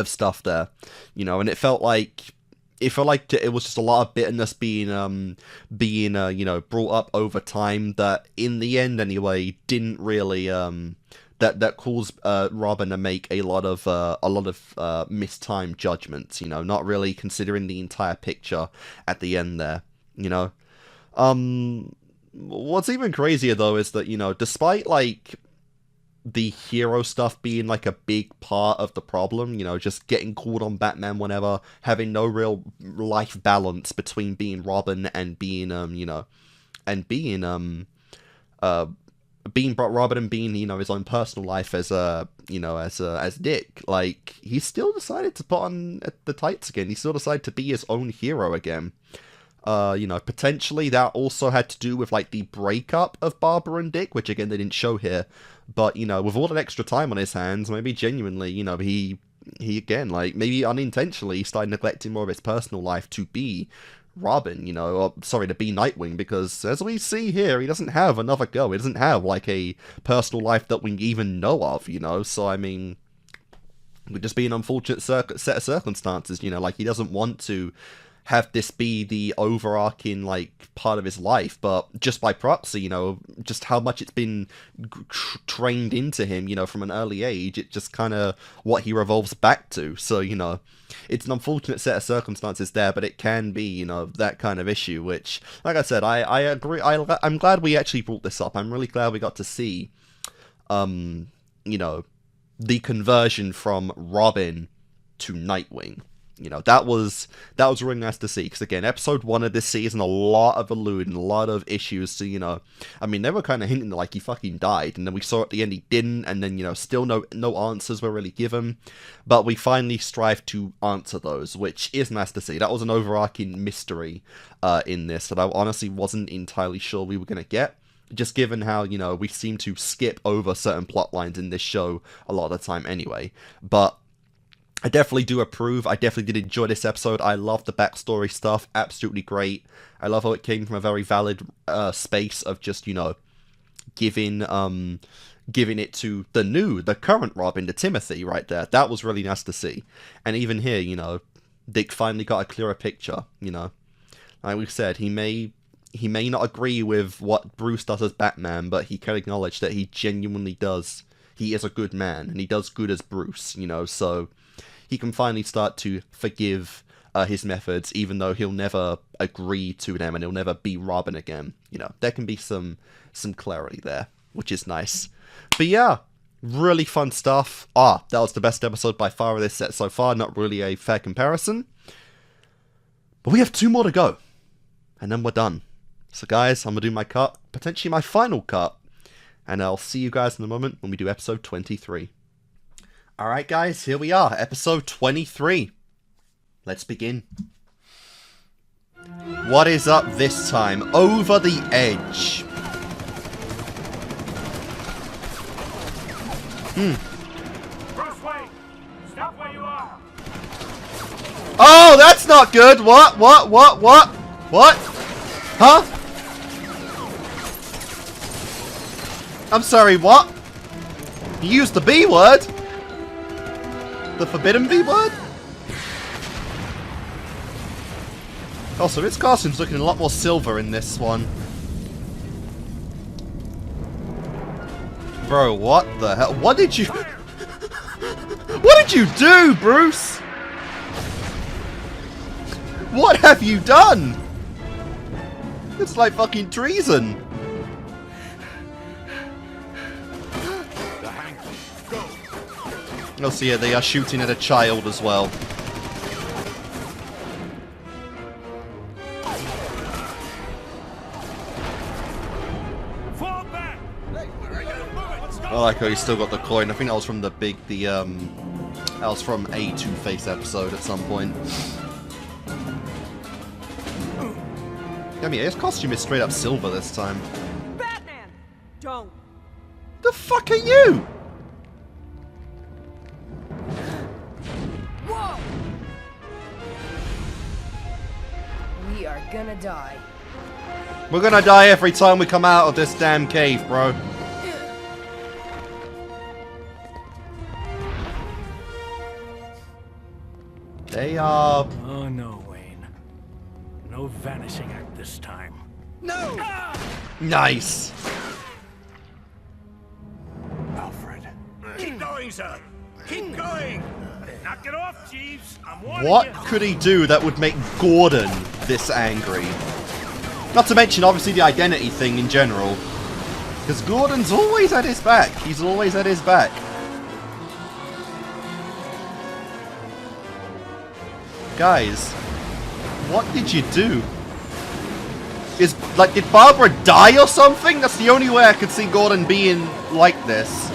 stuff there, you know, and it felt like it was just a lot of bitterness being you know, brought up over time that in the end anyway didn't really that caused Robin to make a lot of mistimed judgments, you know, not really considering the entire picture at the end there, you know. What's even crazier though is that, you know, despite like the hero stuff being like a big part of the problem, you know, just getting called on Batman whenever, having no real life balance between being Robin and being you know, and being Robin and being, you know, his own personal life as you know, as Dick, like, he still decided to put on the tights again. He still decided to be his own hero again. You know, potentially that also had to do with, like, the breakup of Barbara and Dick, which, again, they didn't show here. But, you know, with all that extra time on his hands, maybe genuinely, you know, he again, like, maybe unintentionally started neglecting more of his personal life to be Robin, you know, or, sorry, to be Nightwing, because, as we see here, he doesn't have another girl. He doesn't have, like, a personal life that we even know of, you know, so, I mean, it would just be an unfortunate set of circumstances, you know, like, he doesn't want to have this be the overarching, like, part of his life, but just by proxy, you know, just how much it's been trained into him, you know, from an early age, it's just kind of what he revolves back to. So, you know, it's an unfortunate set of circumstances there, but it can be, you know, that kind of issue, which, like I said, I agree, I'm glad we actually brought this up. I'm really glad we got to see, you know, the conversion from Robin to Nightwing. You know, that was really nice to see, because, again, episode 1 of this season, a lot of allude and a lot of issues, so, you know, I mean, they were kind of hinting that, like, he fucking died, and then we saw at the end he didn't, and then, you know, still no answers were really given, but we finally strive to answer those, which is nice to see. That was an overarching mystery in this that I honestly wasn't entirely sure we were going to get, just given how, you know, we seem to skip over certain plot lines in this show a lot of the time anyway, but I definitely do approve. I definitely did enjoy this episode. I love the backstory stuff. Absolutely great. I love how it came from a very valid space of just, you know, giving it to the current Robin, to Timothy, right there. That was really nice to see. And even here, you know, Dick finally got a clearer picture, you know. Like we said, he may not agree with what Bruce does as Batman, but he can acknowledge that he genuinely does. He is a good man, and he does good as Bruce, you know, so he can finally start to forgive his methods, even though he'll never agree to them and he'll never be Robin again. You know, there can be some clarity there, which is nice. But yeah, really fun stuff. That was the best episode by far of this set so far. Not really a fair comparison. But we have 2 more to go, and then we're done. So guys, I'm going to do my cut, potentially my final cut, and I'll see you guys in a moment when we do episode 23. Alright guys, here we are, episode 23. Let's begin. What is up this time? Over the Edge. Bruce Wayne, stop where you are. Oh, that's not good! What? Huh? I'm sorry, what? You used the B word? The forbidden B word? Also, his costume's looking a lot more silver in this one. Bro, what the hell? What did you... What did you do, Bruce? What have you done? It's like fucking treason. Oh, so yeah, they are shooting at a child as well. Fall back. I like how he's still got the coin. I think that was from that was from a Two-Face episode at some point. I mean, his costume is straight up silver this time. Batman! Don't. The fuck are you? Whoa! We are gonna die. We're gonna die every time we come out of this damn cave, bro. They are... Oh no, Wayne. No vanishing act this time. No! Nice. Alfred. Keep going, sir. Keep going. Knock it off, Jeeves. I'm warning What you. could he do that would make Gordon this angry? Not to mention, obviously, the identity thing in general. Because Gordon's always at his back. He's always at his back. Guys, what did you do? Did Barbara die or something? That's the only way I could see Gordon being like this.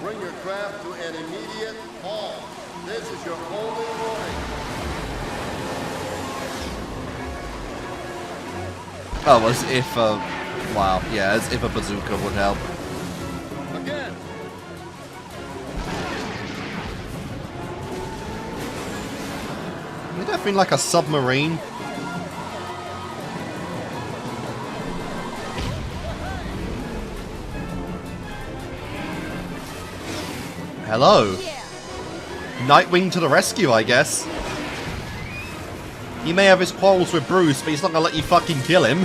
Bring your craft to an immediate halt. This is your only warning. Oh, as if wow, yeah, as if a bazooka would help. Again. You're definitely like a submarine. Hello. Nightwing to the rescue, I guess. He may have his quarrels with Bruce, but he's not gonna let you fucking kill him.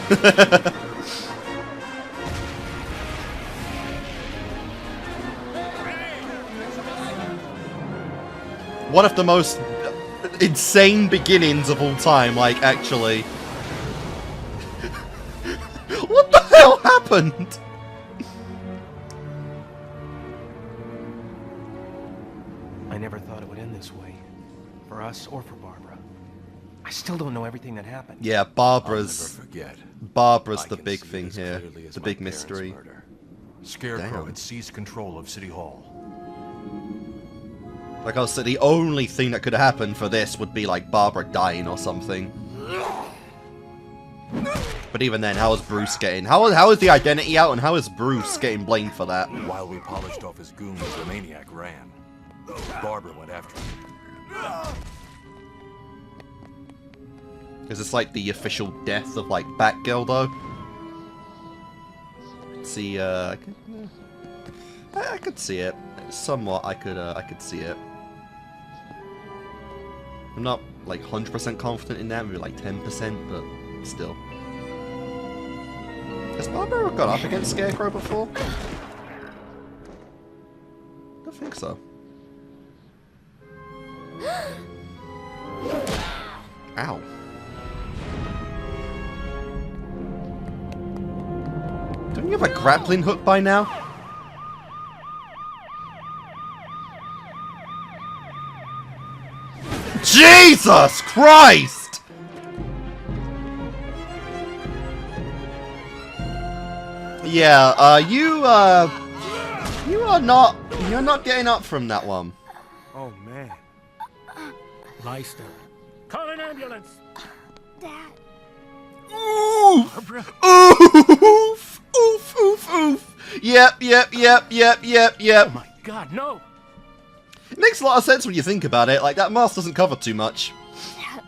One of the most insane beginnings of all time, like, actually. What the hell happened? I never thought it would end this way. For us or for Barbara. I still don't know everything that happened. Yeah, Barbara's I the can big see thing it as here. clearly as The my big parents' mystery. murder. Scarecrow Damn. had seized control of City Hall. Like I said, the only thing that could have happened for this would be like Barbara dying or something. But even then, how is Bruce getting... How is the identity out and how is Bruce getting blamed for that? While we polished off his goons, the maniac ran. Barbara went after him. Is this like the official death of like Batgirl though? See, I could see it. Somewhat, I could see it. I'm not like 100% confident in that, maybe like 10%, but still. Has Barbara gone up against Scarecrow before? I don't think so. Ow. Don't you have a grappling hook by now? Jesus Christ! Yeah, you're not getting up from that one. Oh, man. Lie still. Call an ambulance. Dad. Oof! Barbara. Oof! Oof! Oof! Oof! Yep! Oh my God, no! It makes a lot of sense when you think about it. Like, that mask doesn't cover too much. Dad,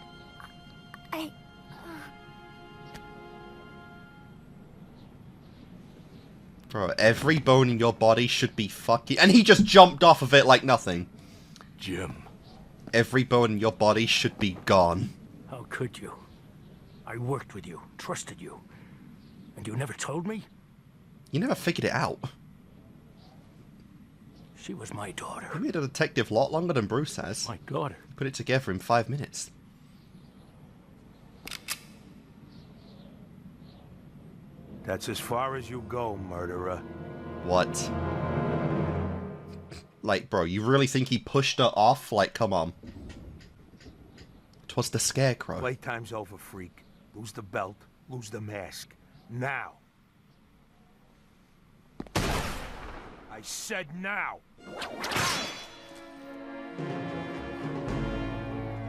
Bro, every bone in your body should be fucking... And he just jumped off of it like nothing. Jim. Every bone in your body should be gone. How could you? I worked with you, trusted you. And you never told me? You never figured it out. She was my daughter. You made a detective a lot longer than Bruce has. My daughter. Put it together in 5 minutes. That's as far as you go, murderer. What? Like, bro, you really think he pushed her off? Like, come on. 'Twas the Scarecrow. Playtime's over, freak. Lose the belt, lose the mask. Now. I said now.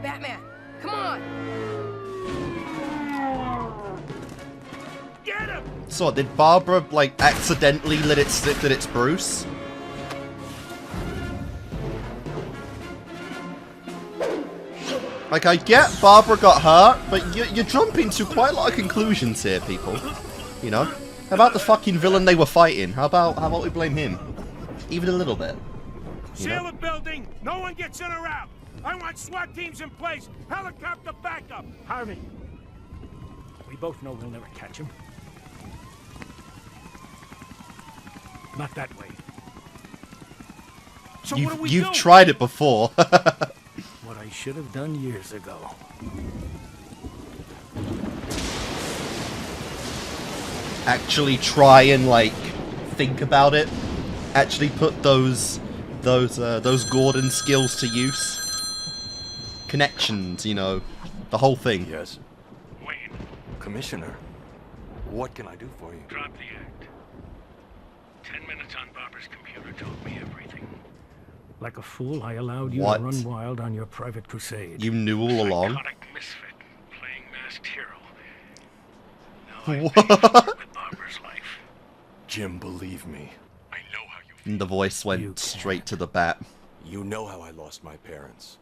Batman, come on! Get him! So, did Barbara, like, accidentally let it slip that it's Bruce? Like, I get Barbara got hurt, but you're jumping to quite a lot of conclusions here, people. You know? How about the fucking villain they were fighting? How about we blame him? Even a little bit. Seal the building! No one gets in or out! I want SWAT teams in place! Helicopter backup! Harvey, we both know we'll never catch him. Not that way. So what do we You've do? tried it before. What I should have done years ago. Actually try and, like, think about it. Actually put those Gordon skills to use. Connections, you know, the whole thing. Yes. Wayne. Commissioner, what can I do for you? Drop the act. 10 minutes on Barbara's computer told me everything. Like a fool, I allowed you What? to run wild on your private crusade. You knew all along? Psychotic misfit playing masked hero. Now What? With Barbara's life. Jim, believe me. I know how you And the voice went straight to the bat. You know how I lost my parents.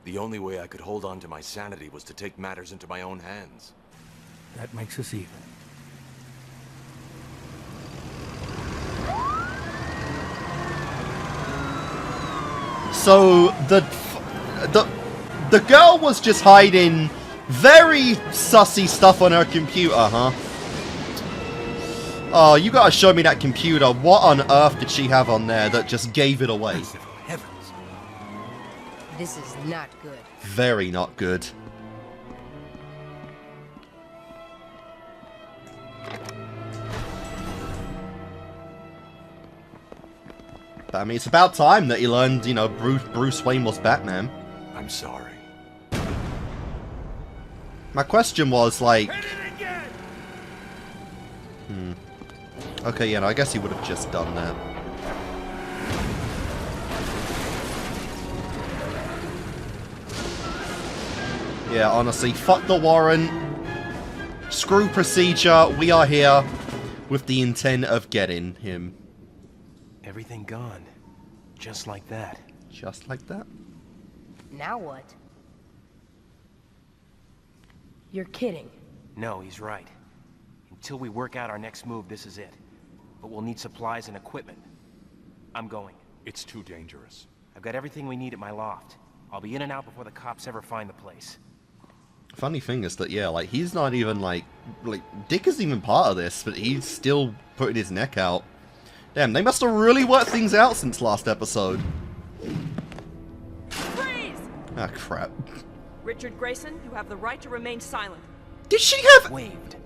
The only way I could hold on to my sanity was to take matters into my own hands. That makes us even. So the girl was just hiding very sussy stuff on her computer, huh? Oh, you gotta show me that computer. What on earth did she have on there that just gave it away? This is not good. Very not good. But, I mean, it's about time that he learned, you know, Bruce Wayne was Batman. I'm sorry. My question was, like... Okay, yeah, no, I guess he would have just done that. Yeah, honestly, fuck the warrant. Screw procedure. We are here with the intent of getting him. Everything gone. Just like that. Just like that? Now what? You're kidding. No, he's right. Until we work out our next move, this is it. But we'll need supplies and equipment. I'm going. It's too dangerous. I've got everything we need at my loft. I'll be in and out before the cops ever find the place. Funny thing is that, yeah, like, he's not even, like, Dick isn't even part of this, but he's still putting his neck out. Damn, they must have really worked things out since last episode. Freeze! Ah, crap. Richard Grayson, you have the right to remain silent. Did she have... Waved.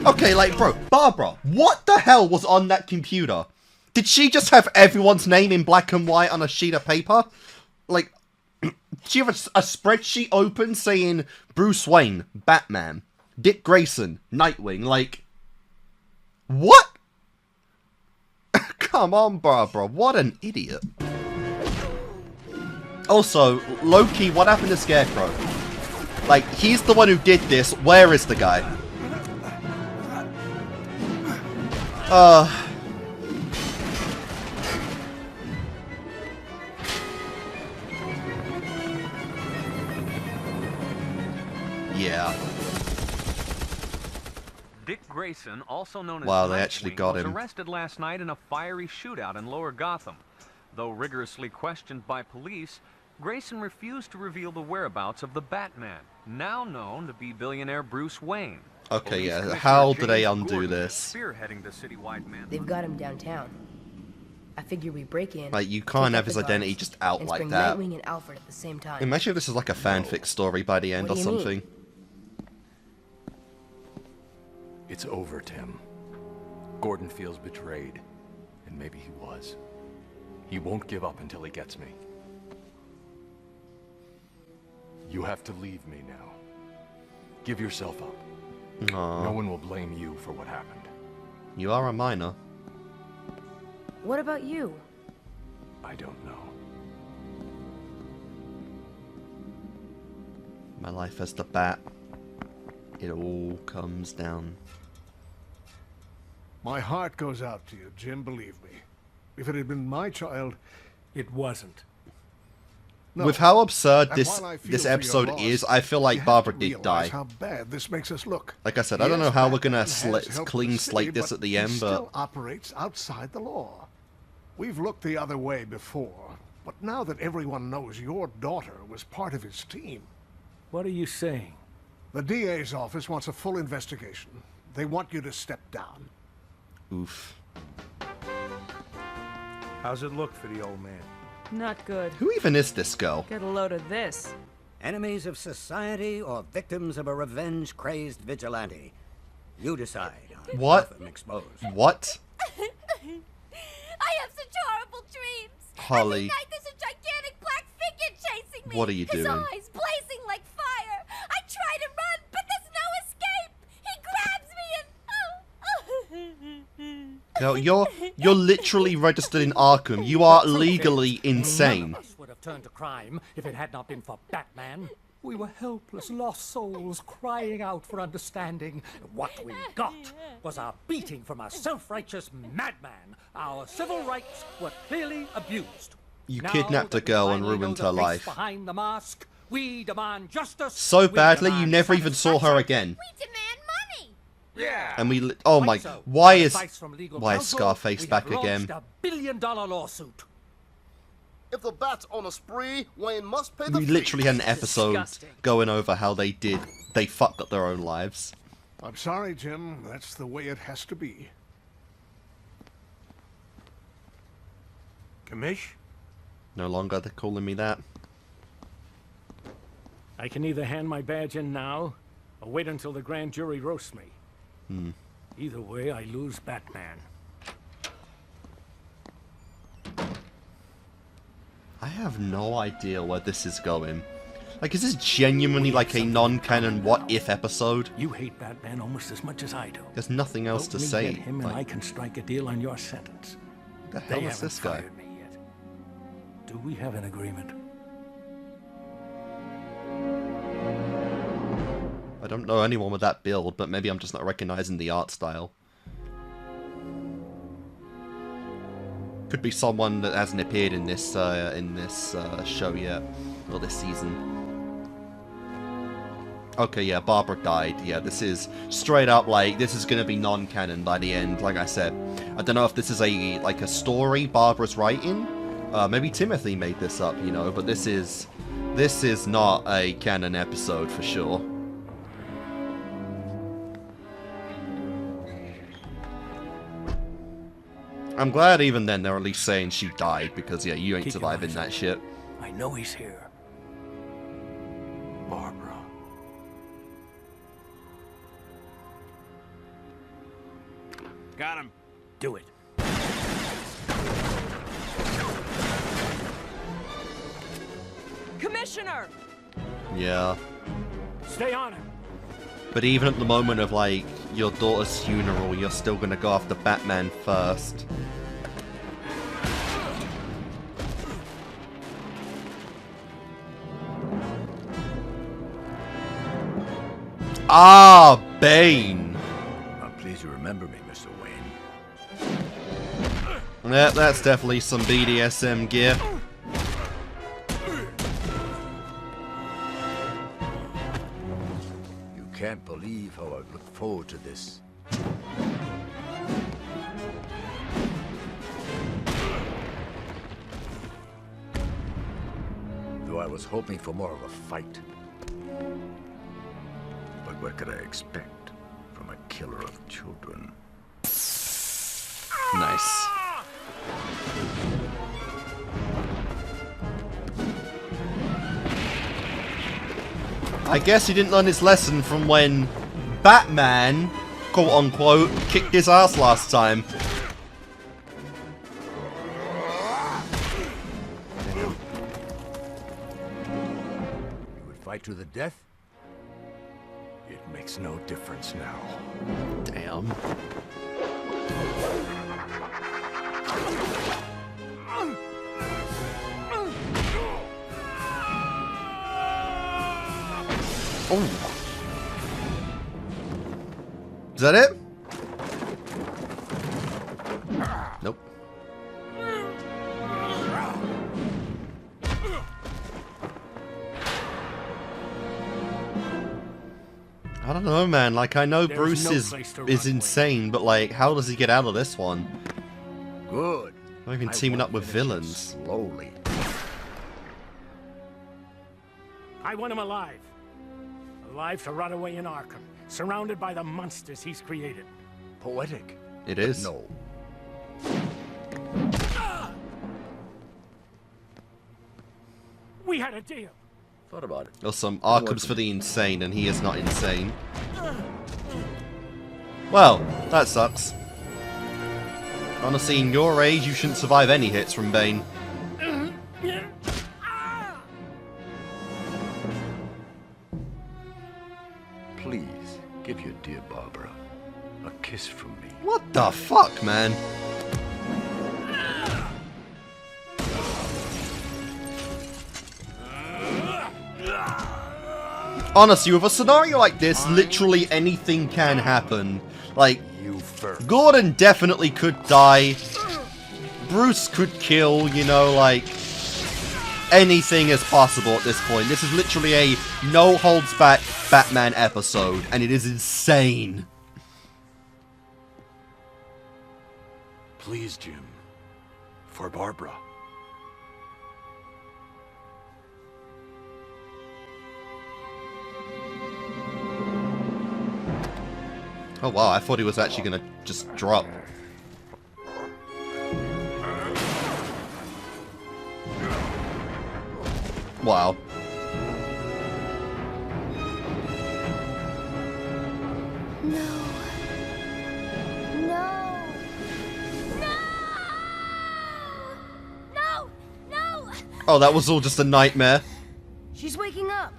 Okay, like, bro, Barbara, what the hell was on that computer? Did she just have everyone's name in black and white on a sheet of paper? Like, did she have a spreadsheet open saying Bruce Wayne, Batman, Dick Grayson, Nightwing? Like, what? Come on, Barbara, what an idiot. Also, low-key, what happened to Scarecrow? Like, he's the one who did this. Where is the guy? Yeah. Dick Grayson, also known as Wow, they actually Nightwing, got was him. arrested last night in a fiery shootout in Lower Gotham. Though rigorously questioned by police, Grayson refused to reveal the whereabouts of the Batman, now known to be billionaire Bruce Wayne. Okay, Police yeah, Commissioner how do they James undo Gordon is this? Spearheading the citywide man. They've got him downtown. I figure we break in. Like, you can't take have out his the identity guards, just out and like spring that. Nightwing and Alfred at the same time. Imagine if this is like a fanfic story by the end What or do you mean? something. It's over, Tim. Gordon feels betrayed. And maybe he was. He won't give up until he gets me. You have to leave me now. Give yourself up. Aww. No one will blame you for what happened. You are a minor. What about you? I don't know. My life as the Bat. It all comes down. My heart goes out to you, Jim, believe me. If it had been my child, it wasn't. No. With how absurd And this while I feel this for your episode loss, is, I feel you like have Barbara to did realize die. how bad this makes us look. Like I said, I don't know Yes, how we're gonna Batman has helped clean the slate city, this at the but end, he but still operates outside the law. We've looked the other way before, but now that everyone knows your daughter was part of his team... What are you saying? The DA's office wants a full investigation. They want you to step down. Oof. How's it look for the old man? Not good. Who even is this girl? Get a load of this. Enemies of society or victims of a revenge-crazed vigilante? You decide. On What? Gotham Exposed. What? I have such horrible dreams. Holly. Every night there's a gigantic black figure chasing me. What are you His doing? eyes blazing like fire. I try to run, but there's no escape. He grabs me and Girl, you're literally registered in Arkham. You are legally insane. Us would have turned to crime if it had not been for Batman. We were helpless, lost souls crying out for understanding. What we got was a beating from a self-righteous madman. Our civil rights were clearly abused. You Now kidnapped a that we girl and finally ruined know her the face life. behind the mask, we demand justice. So we badly, you demand never even saw her again. We demand money. Yeah. And we... Oh my... So, Why with is... advice from legal Why is counsel, Scarface we have back launched again? $1 billion lawsuit. If the bat's on a spree, Wayne must pay the We fee. literally had an episode going over how they fucked up their own lives. I'm sorry, Jim. That's the way it has to be. Commish? No longer they're calling me that. I can either hand my badge in now, or wait until the grand jury roasts me. Either way, I lose Batman. I have no idea where this is going. Like, is this genuinely like a non-canon what-if episode? You hate Batman almost as much as I do. There's nothing else Help to me say. get him and Like, I can strike a deal on your sentence. who the hell They is haven't this guy? fired me yet. Do we have an agreement? I don't know anyone with that build, but maybe I'm just not recognizing the art style. Could be someone that hasn't appeared in this show yet, or this season. Okay, yeah, Barbara died. Yeah, this is straight up like this is gonna be non-canon by the end. Like I said, I don't know if this is a story Barbara's writing. Maybe Timothy made this up, you know. But this is not a canon episode for sure. I'm glad even then they're at least saying she died, because yeah, you ain't Keep your surviving eyes that open. shit. I know he's here. Barbara. Got him. Do it. Commissioner! Yeah. Stay on him. But even at the moment of like your daughter's funeral, you're still gonna go after Batman first. Ah, Bane. I'm pleased you remember me, Mr. Wayne. Yeah, that's definitely some BDSM gear. You can't believe how I've looked forward to this. Though I was hoping for more of a fight. But what could I expect from a killer of children? Nice. I guess he didn't learn his lesson from when Batman, quote unquote, kicked his ass last time. You would fight to the death? It makes no difference now. Damn. Oh. Is that it? Nope. I don't know, man. Like, I know Bruce no is place to run, insane, but like, how does he get out of this one? Good. Not even I teaming want up with to finish it villains. Slowly. I want him alive. Alive to rot away in Arkham, surrounded by the monsters he's created. Poetic. It but is. No. We had a deal. Thought about it. Or some Arkham's for the insane, and he is not insane. Well, that sucks. Honestly, in your age, you shouldn't survive any hits from Bane. Please, give your dear Barbara a kiss from me. What the fuck, man? honestly, with a scenario like this, literally anything can happen. Like, Gordon definitely could die. Bruce could kill, you know, like, anything is possible at this point. This is literally a no-holds-back Batman episode, and it is insane. Please, Jim. For Barbara. Oh wow, I thought he was actually gonna just drop. Wow. No. No. No. No. Oh, that was all just a nightmare. She's waking up.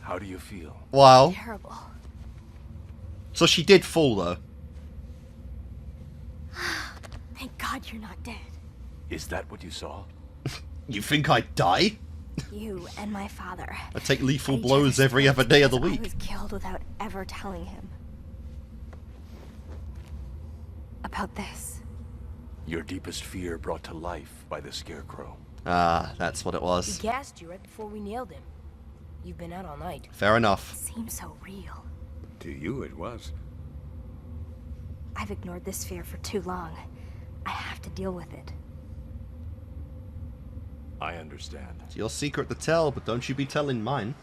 How do you feel? Wow. Terrible. So she did fall, though. Thank God you're not dead. Is that what you saw? You think I'd die? You and my father. I take lethal at each blows other's every throats other day of the because I week. was killed without ever telling him about this. Your deepest fear brought to life by the Scarecrow. Ah, that's what it He was. gassed you right before we nailed him. You've been out all night. Fair enough. It seems so real. To you, it was. I've ignored this fear for too long. I have to deal with it. I understand. It's your secret to tell, but don't you be telling mine.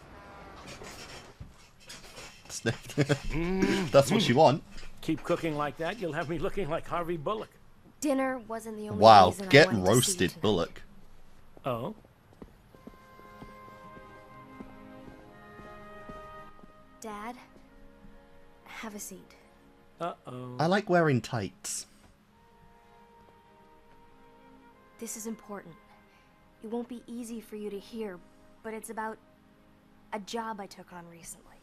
That's what you want. Keep cooking like that, you'll have me looking like Harvey Bullock. Dinner wasn't the only Wow, reason I get wanted to see you roasted, tonight. Bullock. Oh? Dad, have a seat. Uh-oh. I like wearing tights. This is important. It won't be easy for you to hear, but it's about a job I took on recently.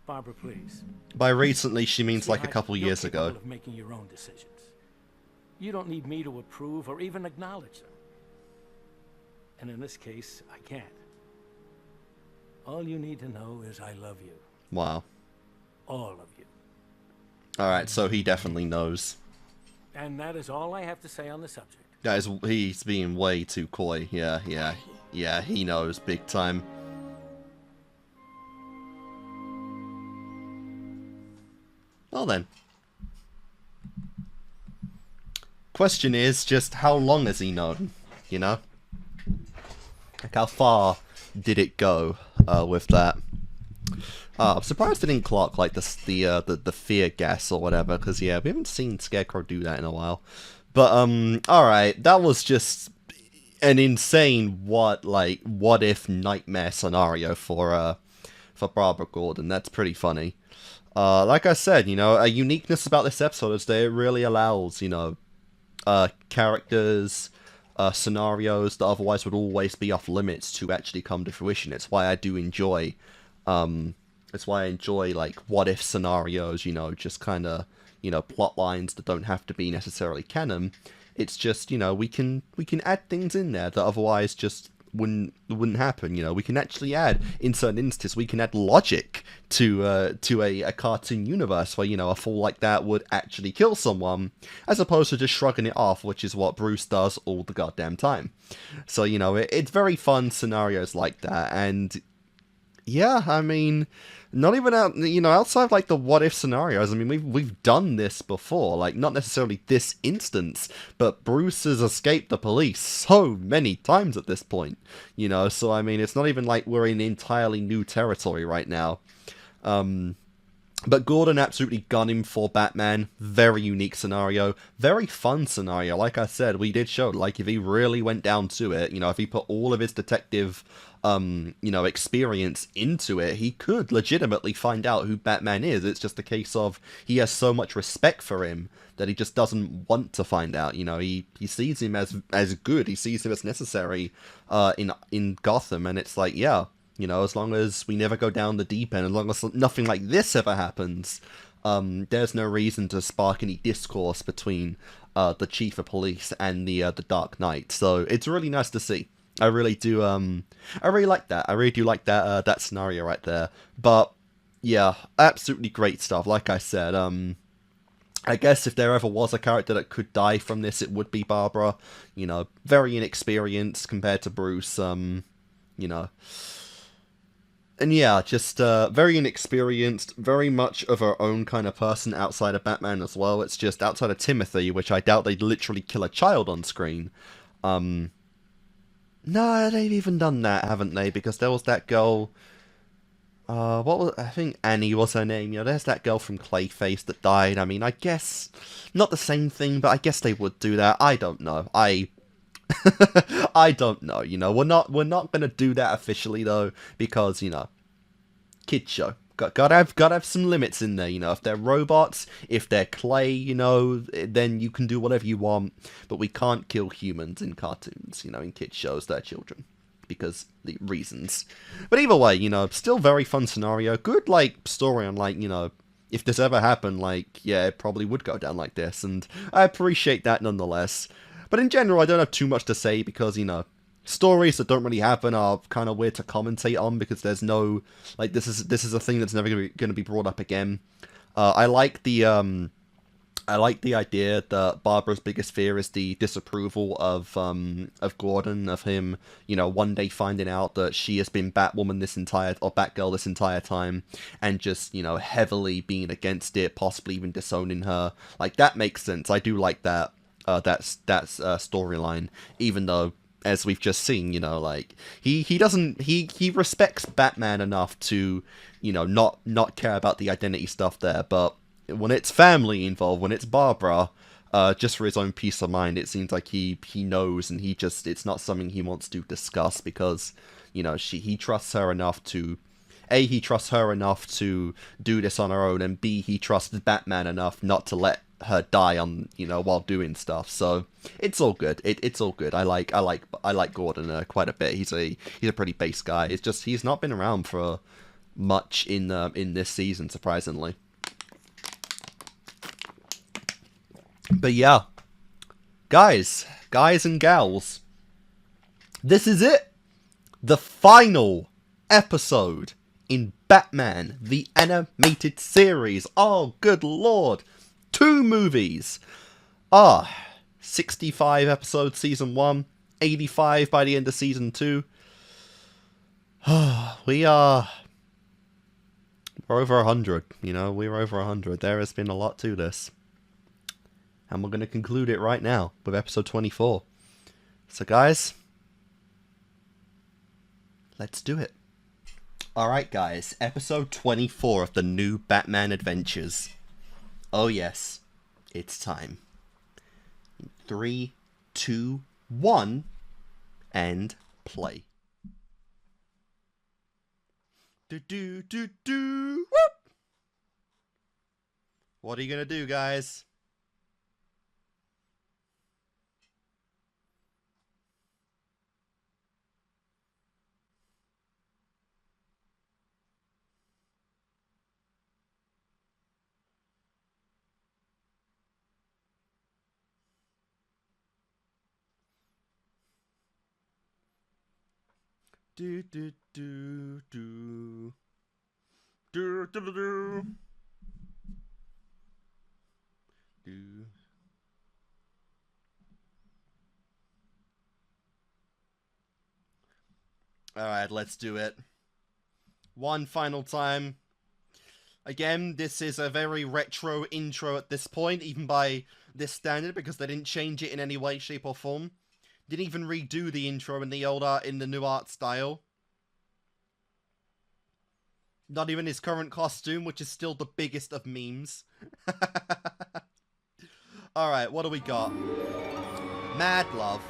Barbara, please. By recently, she means See, like a Heidi, couple you're years capable ago. of making your own decisions. You don't need me to approve or even acknowledge them. And in this case, I can't. All you need to know is I love you. Wow. All of you. Alright, so he definitely knows. And that is all I have to say on the subject. Guys, he's being way too coy. Yeah, he knows big time. Well then. Question is just how long has he known? You know? Like how far did it go with that? I'm surprised it didn't clock like the fear gas or whatever, because yeah, we haven't seen Scarecrow do that in a while. But alright, that was just an insane what if nightmare scenario for Barbara Gordon. That's pretty funny. Like I said, you know, a uniqueness about this episode is that it really allows, you know, characters, scenarios that otherwise would always be off limits to actually come to fruition. It's why I do enjoy, it's why I enjoy, like, what-if scenarios, you know, just kind of, you know, plot lines that don't have to be necessarily canon. It's just, you know, we can add things in there that otherwise just wouldn't happen. You know, we can actually add, in certain instances, we can add logic to a cartoon universe where, you know, a fall like that would actually kill someone, as opposed to just shrugging it off, which is what Bruce does all the goddamn time. So, you know, it's very fun scenarios like that, and yeah, I mean, not even out, you know, outside like the what if scenarios. I mean, we've done this before, like not necessarily this instance, but Bruce has escaped the police so many times at this point, you know. So I mean, it's not even like we're in entirely new territory right now. But Gordon absolutely gun him for Batman. Very unique scenario. Very fun scenario. Like I said, we did show, like, if he really went down to it, you know, if he put all of his detective, you know, experience into it, he could legitimately find out who Batman is. It's just a case of he has so much respect for him that he just doesn't want to find out. You know, he sees him as good. He sees him as necessary in Gotham, and it's like, yeah, you know, as long as we never go down the deep end, as long as nothing like this ever happens, there's no reason to spark any discourse between the Chief of Police and the Dark Knight. So it's really nice to see. I really do. I really like that. I really do like that. That scenario right there. But yeah, absolutely great stuff. Like I said, I guess if there ever was a character that could die from this, it would be Barbara. You know, very inexperienced compared to Bruce. You know. And yeah, just very inexperienced, very much of her own kind of person outside of Batman as well. It's just outside of Timothy, which I doubt they'd literally kill a child on screen. No, they've even done that, haven't they? Because there was that girl... what was... I think Annie was her name. You know, there's that girl from Clayface that died. I mean, I guess... Not the same thing, but I guess they would do that. I don't know. I don't know, you know. We're not gonna do that officially though, because, you know, kids show. Gotta have some limits in there, you know. If they're robots, if they're clay, you know, then you can do whatever you want, but we can't kill humans in cartoons, you know, in kids shows. They're children. Because the reasons. But either way, you know, still very fun scenario. Good, like, story on, like, you know, if this ever happened, like, yeah, it probably would go down like this, and I appreciate that nonetheless. But in general, I don't have too much to say because, you know, stories that don't really happen are kind of weird to commentate on because there's no, like, this is a thing that's never going to be brought up again. I like the idea that Barbara's biggest fear is the disapproval of Gordon, of him, you know, one day finding out that she has been Batwoman or Batgirl this entire time, and just, you know, heavily being against it, possibly even disowning her. Like, that makes sense. I do like that. That's storyline, even though, as we've just seen, you know, like, he respects Batman enough to, you know, not care about the identity stuff there, but when it's family involved, when it's Barbara, just for his own peace of mind, it seems like he knows, and it's not something he wants to discuss because, you know, he trusts her enough to, A, he trusts her enough to do this on her own, and B, he trusts Batman enough not to let her die on, you know, while doing stuff. So it's all good. It's all good. I like Gordon quite a bit. He's a pretty base guy. It's just he's not been around for much in this season, surprisingly. But yeah, guys and gals, this is it. The final episode in Batman the Animated Series. Oh, good lord. 2 movies. 65 episodes season 1, 85 by the end of season 2. We're over 100, you know, we're over 100. There has been a lot to this. And we're going to conclude it right now with episode 24. So guys, let's do it. Alright guys, episode 24 of the new Batman Adventures. Oh yes, it's time. 3, 2, 1, and play. Whoop! What are you gonna do, guys? Do do do do do do do do do. All right, let's do it. One final time. Again, this is a very retro intro at this point, even by this standard, because they didn't change it in any way, shape, or form. Didn't even redo the intro in the new art style. Not even his current costume, which is still the biggest of memes. Alright, what do we got? Mad Love.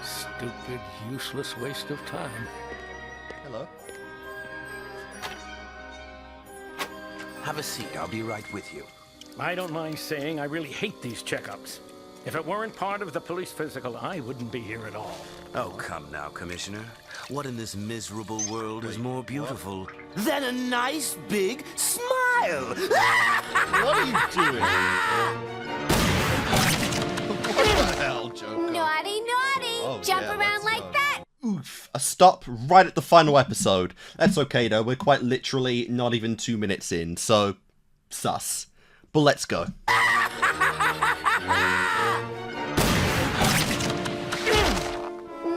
Stupid, useless waste of time. Hello. Have a seat. I'll be right with you. I don't mind saying I really hate these checkups. If it weren't part of the police physical, I wouldn't be here at all. Oh, come now, Commissioner. What in this miserable world is more beautiful than a nice big smile? smile. What are you doing? What the hell, Joker? Naughty, naughty! Jump around like that! Oof. A stop right at the final episode. That's okay though, we're quite literally not even 2 minutes in, so sus. But let's go.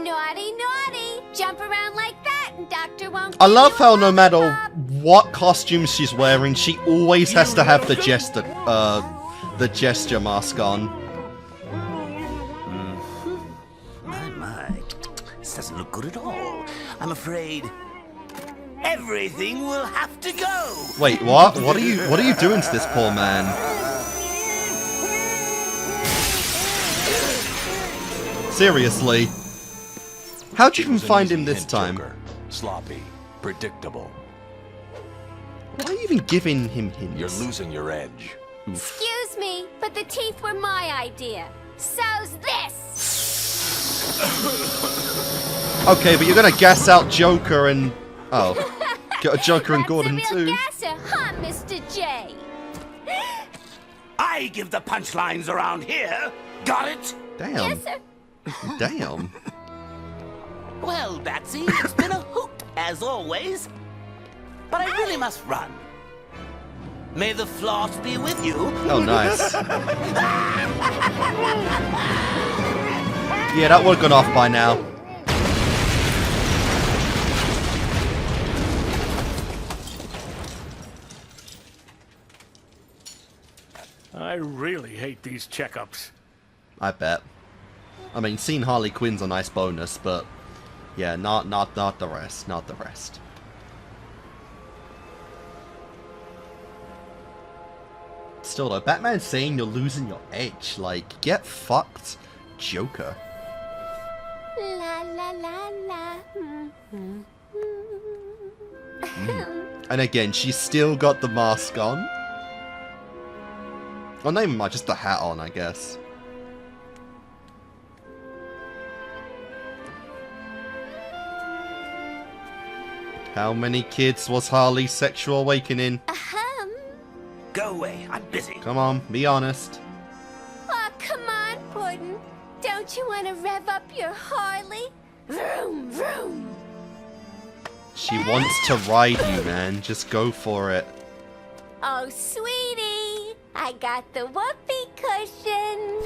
Naughty, naughty! Jump around like that and Doctor won't I love how no matter what costume she's wearing, she always has to have the gesture mask on. My. This doesn't look good at all. I'm afraid everything will have to go. Wait, what? What are you doing to this poor man? Seriously. How'd you even find him this time? Sloppy, predictable. Why are you even giving him hints? You're losing your edge. Excuse me, but the teeth were my idea. So's this! Okay, but you're gonna gas out Joker and... Oh. Joker and Gordon That's a too. real gasser, huh, Mr. J? I give the punchlines around here. Got it? Damn. Yes, sir. Damn. Well, Batsy, it's been a hoot, as always. But I really must run. May the floss be with you. Oh, nice. Yeah, that would've gone off by now. I really hate these checkups. I bet. I mean, seeing Harley Quinn's a nice bonus, but yeah, not the rest. Not the rest. Still though, Batman's saying you're losing your edge. Like, get fucked, Joker. La la la la. And again, she's still got the mask on. Well, not even just the hat on, I guess. How many kids was Harley's sexual awakening? Go away, I'm busy. Come on, be honest. Oh, come on, Gordon. Don't you want to rev up your Harley? Vroom, vroom. She wants to ride you, man. Just go for it. Oh, sweetie, I got the whoopee cushion.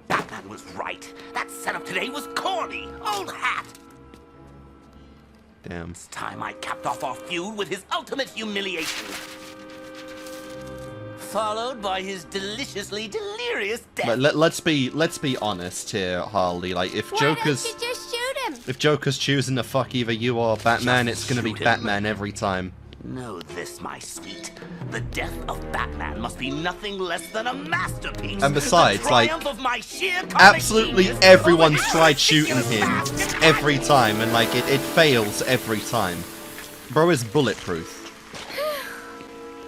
Batman was right. That setup today was corny. Old hat. Damn. It's time I capped off our feud with his ultimate humiliation. Followed by his deliciously delirious death. But let's be honest here, Harley. Like, if Joker's Why don't you just shoot him? if Joker's choosing to fuck either you or Batman, it's gonna be Batman every time. Know this, my sweet. The death of Batman must be nothing less than a masterpiece. And besides, the like, triumph of my sheer comic absolutely genius everyone's over tried every shooting him every time, and like it fails every time. Bro is bulletproof.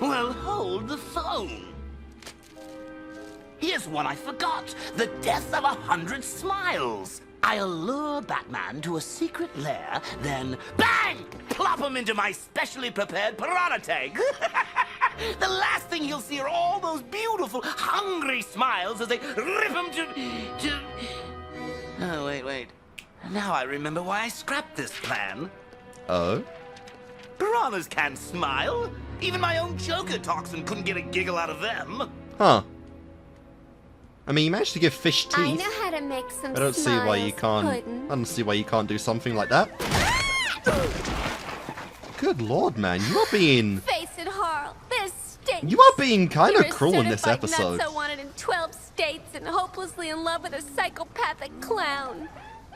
Well, hold the phone. Here's one I forgot. The death of 100 smiles. I'll lure Batman to a secret lair, then bang! Plop him into my specially prepared piranha tank. The last thing he'll see are all those beautiful, hungry smiles as they rip him to... Oh, wait. Now I remember why I scrapped this plan. Oh? Piranhas can't smile. Even my own Joker toxin couldn't get a giggle out of them. Huh. I mean, you managed to give fish teeth. I know how to make some I don't see why you can't. Puddin'. I don't see why you can't do something like that. Good lord, man, you are being. Face it, Harl. This stinks. You are being kind You're of a cruel in this certified episode. nutso wanted in 12 states and hopelessly in love with a psychopathic clown.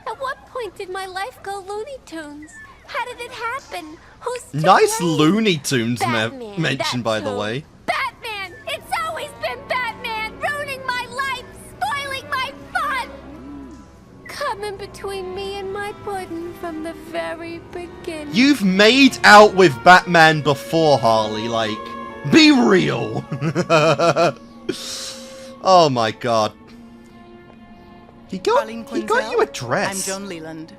At what point did my life go Looney Tunes? How did it happen? Who's to Nice blame? Looney Tunes Batman, mentioned, by the way. Batman! It's always been Batman! Ruining my life! Spoiling my fun! Coming between me and my pudding from the very beginning. You've made out with Batman before, Harley. Like, be real. Oh my god. He got you a dress. I'm Joan Leland.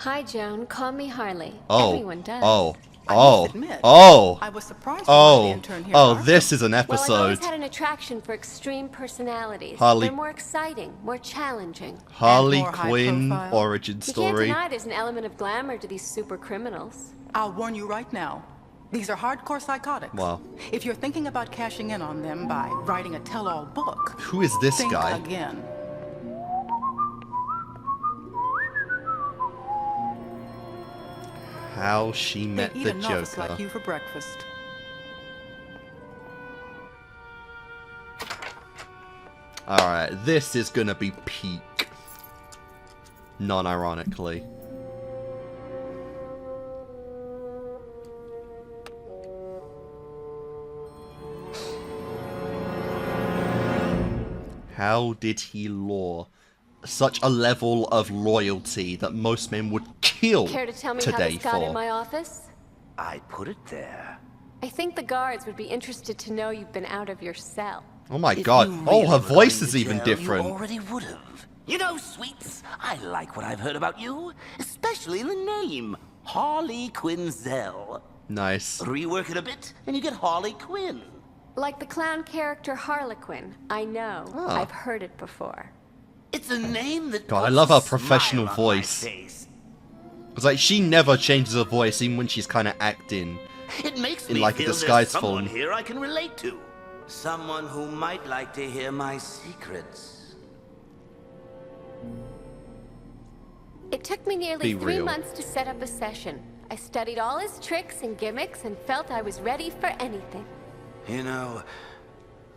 Hi, Joan. Call me Harley. Oh. Everyone does. Oh. I Oh. must admit, Oh. I was surprised when one of the Oh. intern here Oh, Arkham. this is an Well, I've always episode. had an attraction for extreme personalities. Harley- They're more exciting, more challenging. Harley more high Quinn profile. origin You can't story. deny there's an element of glamour to these super criminals. I'll warn you right now. These are hardcore psychotics. Wow. If you're thinking about cashing in on them by writing a tell-all book, Who is this think guy? again. How she They met eat the a novice Joker. like you for breakfast. Alright, this is gonna be peak. Non-ironically. How did he lure such a level of loyalty that most men would kill Care to tell me how today this got in for? my office? I put it there. I think the guards would be interested to know you've been out of your cell. Oh my If god. you Oh, really her were voice going is to even tell, different. You already would have. You know, Sweets, I like what I've heard about you, especially the name, Harley Quinzel. Nice. Rework it a bit, and you get Harley Quinn. Like the clown character Harlequin. I know. Oh. I've heard it before. It's a name that God, I puts love a her professional smile on my voice. face. It's like she never changes her voice, even when she's kind of acting It makes in me like a feel disguise there's someone form. here I can relate to. Someone who might like to hear my secrets. It took me nearly Be 3 real. months to set up a session. I studied all his tricks and gimmicks and felt I was ready for anything. You know,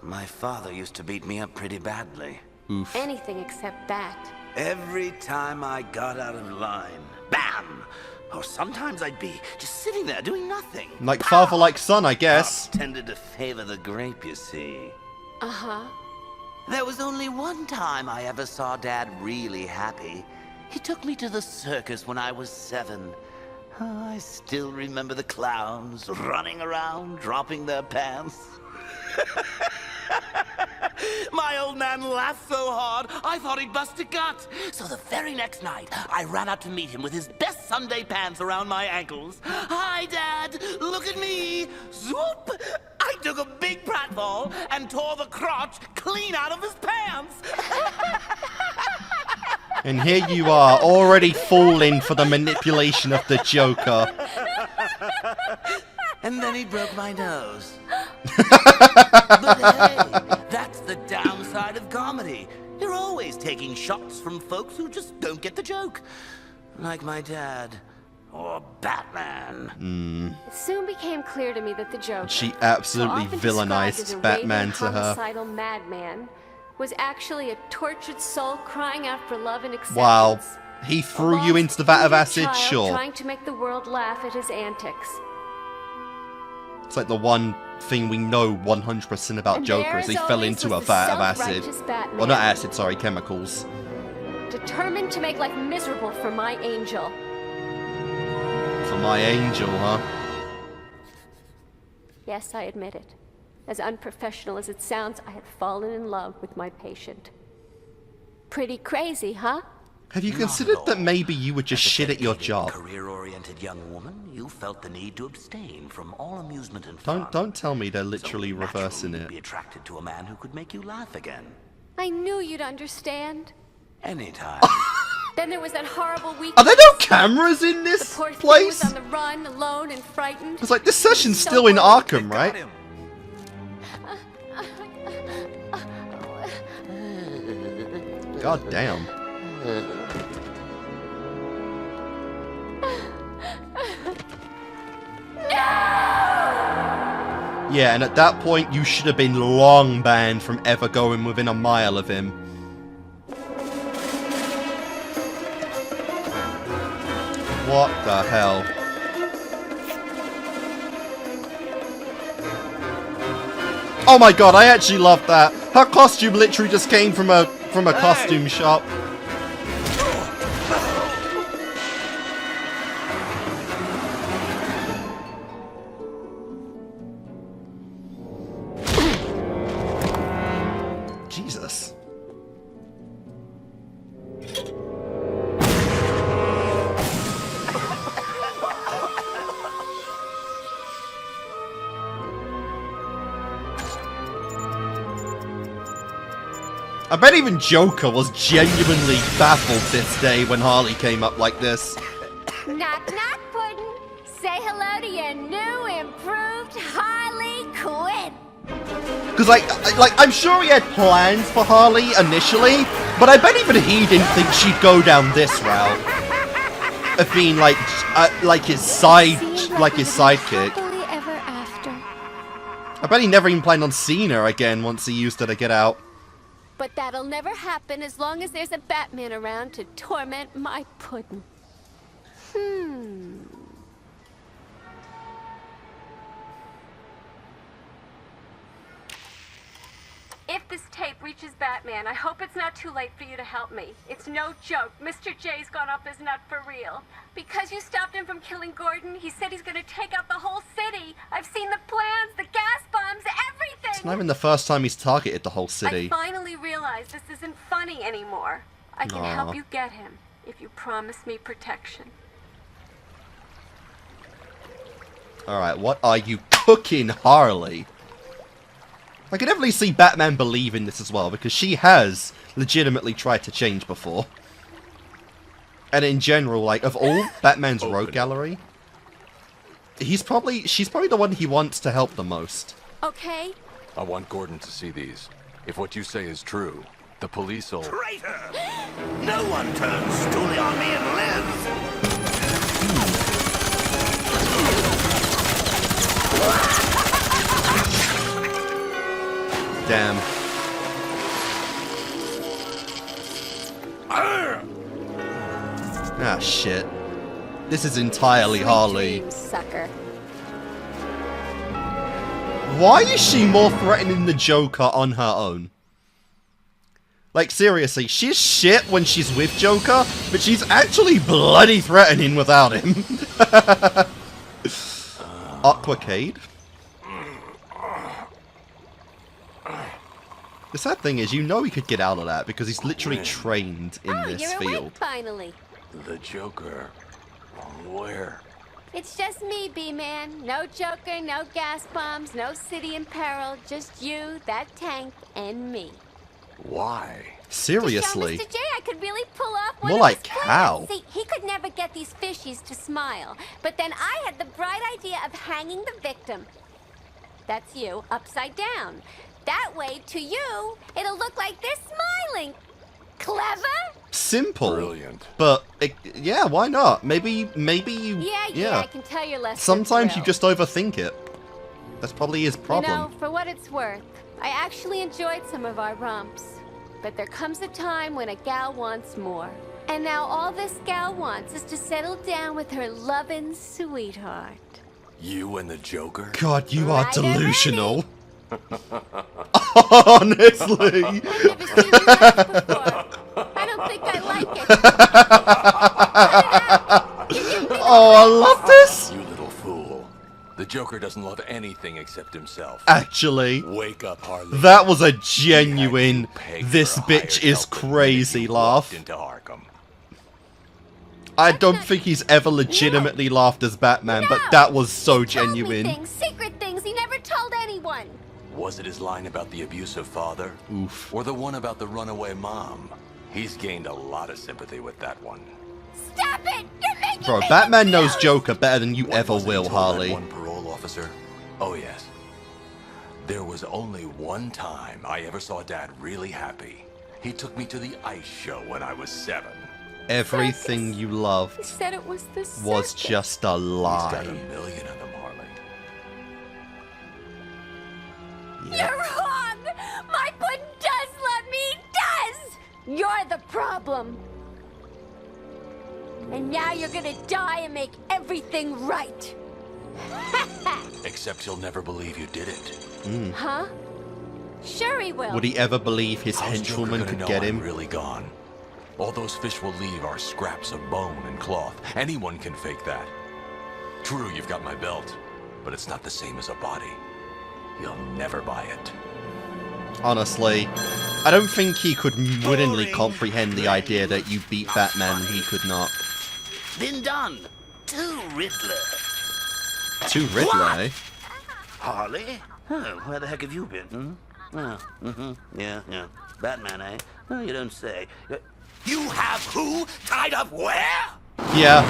my father used to beat me up pretty badly. Oof. Anything except that. Every time I got out of line, bam! Or sometimes I'd be just sitting there doing nothing. Like father, like son, I guess. Pops tended to favor the grape, you see. Uh-huh. There was only one time I ever saw Dad really happy. He took me to the circus when I was 7. Oh, I still remember the clowns running around, dropping their pants. My old man laughed so hard, I thought he'd bust a gut. So the very next night, I ran out to meet him with his best Sunday pants around my ankles. Hi, Dad, look at me. Swoop! I took a big pratfall and tore the crotch clean out of his pants. And here you are, already falling for the manipulation of the Joker. And then he broke my nose. But hey, that's the downside of comedy. You're always taking shots from folks who just don't get the joke. Like my dad. Or Batman. It soon became clear to me that the Joker, She absolutely so often described as villainized a Batman raving, to her. homicidal madman, was actually a tortured soul crying out for love and acceptance. Wow. He threw you into the vat of acid? Child Sure. Trying to make the world laugh at his antics. It's like the one thing we know 100% about And Joker there, is he as fell always, into a was the vat of acid. self-righteous Batman. Well, not acid, sorry, chemicals. Determined to make life miserable for my angel. For my angel, huh? Yes, I admit it. As unprofessional as it sounds, I had fallen in love with my patient. Pretty crazy, huh? Have you considered that maybe you were just shit at your job? Career-oriented young woman, you felt the need to abstain from all amusement and fun. Don't tell me they're literally reversing You'd be it. attracted to a man who could make you laugh again. I knew you'd understand. Anytime. Then there was that horrible week. Are there no cameras in this The poor thing place? was on the run, alone and frightened. It's like this session's So still in worried. Arkham, right? God damn. Yeah, and at that point, you should have been long banned from ever going within a mile of him. What the hell? Oh my god, I actually love that. Her costume literally just came from a costume shop. Jesus. I bet even Joker was genuinely baffled this day when Harley came up like this. Knock, knock, Puddin'. Say hello to your new, improved Harley Quinn. Because, I'm sure he had plans for Harley initially, but I bet even he didn't think she'd go down this route of being like his sidekick. Happily ever after. I bet he never even planned on seeing her again once he used her to get out. But that'll never happen as long as there's a Batman around to torment my Puddin'. If this tape reaches Batman, I hope it's not too late for you to help me. It's no joke. Mr. J's gone off his nut for real. Because you stopped him from killing Gordon, he said he's gonna take out the whole city. I've seen the plans, the gas bombs, everything! It's not even the first time he's targeted the whole city. I finally realized this isn't funny anymore. I can help Aw. you get him, if you promise me protection. Alright, what are you cooking, Harley? I can definitely see Batman believe in this as well, because she has legitimately tried to change before. And in general, like, of all Batman's rogue gallery, she's probably the one he wants to help the most. Okay. I want Gordon to see these. If what you say is true, the police will... Traitor! No one turns stoolie on me and lives! Damn. Ah, shit. This is entirely Harley. Dreams, sucker. Why is she more threatening the Joker on her own? Like, seriously, she's shit when she's with Joker, but she's actually bloody threatening without him. Aquacade? The sad thing is, you know he could get out of that because he's literally trained in this You're field. awake finally. The Joker. Where? It's just me, B-Man. No Joker, no gas bombs, no city in peril. Just you, that tank, and me. Why? Seriously? To show Mr. J I could really pull off one More of like his plans. how? See, he could never get these fishies to smile. But then I had the bright idea of hanging the victim. That's you, upside down. That way, to you, it'll look like they're smiling. Clever? Simple. Brilliant. But, yeah, why not? Maybe you... Yeah, I can tell you're less than Sometimes you thrilled. just overthink it. That's probably his problem. You know, for what it's worth, I actually enjoyed some of our romps. But there comes a time when a gal wants more. And now all this gal wants is to settle down with her lovin' sweetheart. You and the Joker? God, you are Right delusional. Honestly. I've never seen you laugh before. I don't think I like it. Oh, I love this. You little fool. The Joker doesn't love anything except himself. Actually, Wake up, Harley. that was a genuine, this bitch is crazy laugh. Into Arkham. I don't think he's ever legitimately laughed as Batman, but that was so genuine. Things, secret things he never told anyone. Was it his line about the abusive father? Oof. Or the one about the runaway mom? He's gained a lot of sympathy with that one. Stop it! You're making Bro, me Batman knows confused. Joker better than you What ever was it he will, told Harley. that one parole officer? Oh yes. There was only one time I ever saw Dad really happy. He took me to the ice show when I was 7. Everything you He loved said it was the was circus. just a He's lie. got 1 million of them, Harley. You're wrong! My Puddin' does love me! He does! You're the problem! And now you're gonna die and make everything right! Except he'll never believe you did it. Huh? Sure he will. Would he ever believe his How's Joker henchwoman gonna could know get I'm him? really gone? All those fish will leave are scraps of bone and cloth. Anyone can fake that. True, you've got my belt, but it's not the same as a body. You'll never buy it. Honestly, I don't think he could willingly comprehend the idea that you beat Batman and he could not. Been done. To Riddler. To Riddler, eh? Harley? Huh, where the heck have you been? Oh, yeah. Batman, eh? Oh, you don't say. You have who tied up where? Yeah.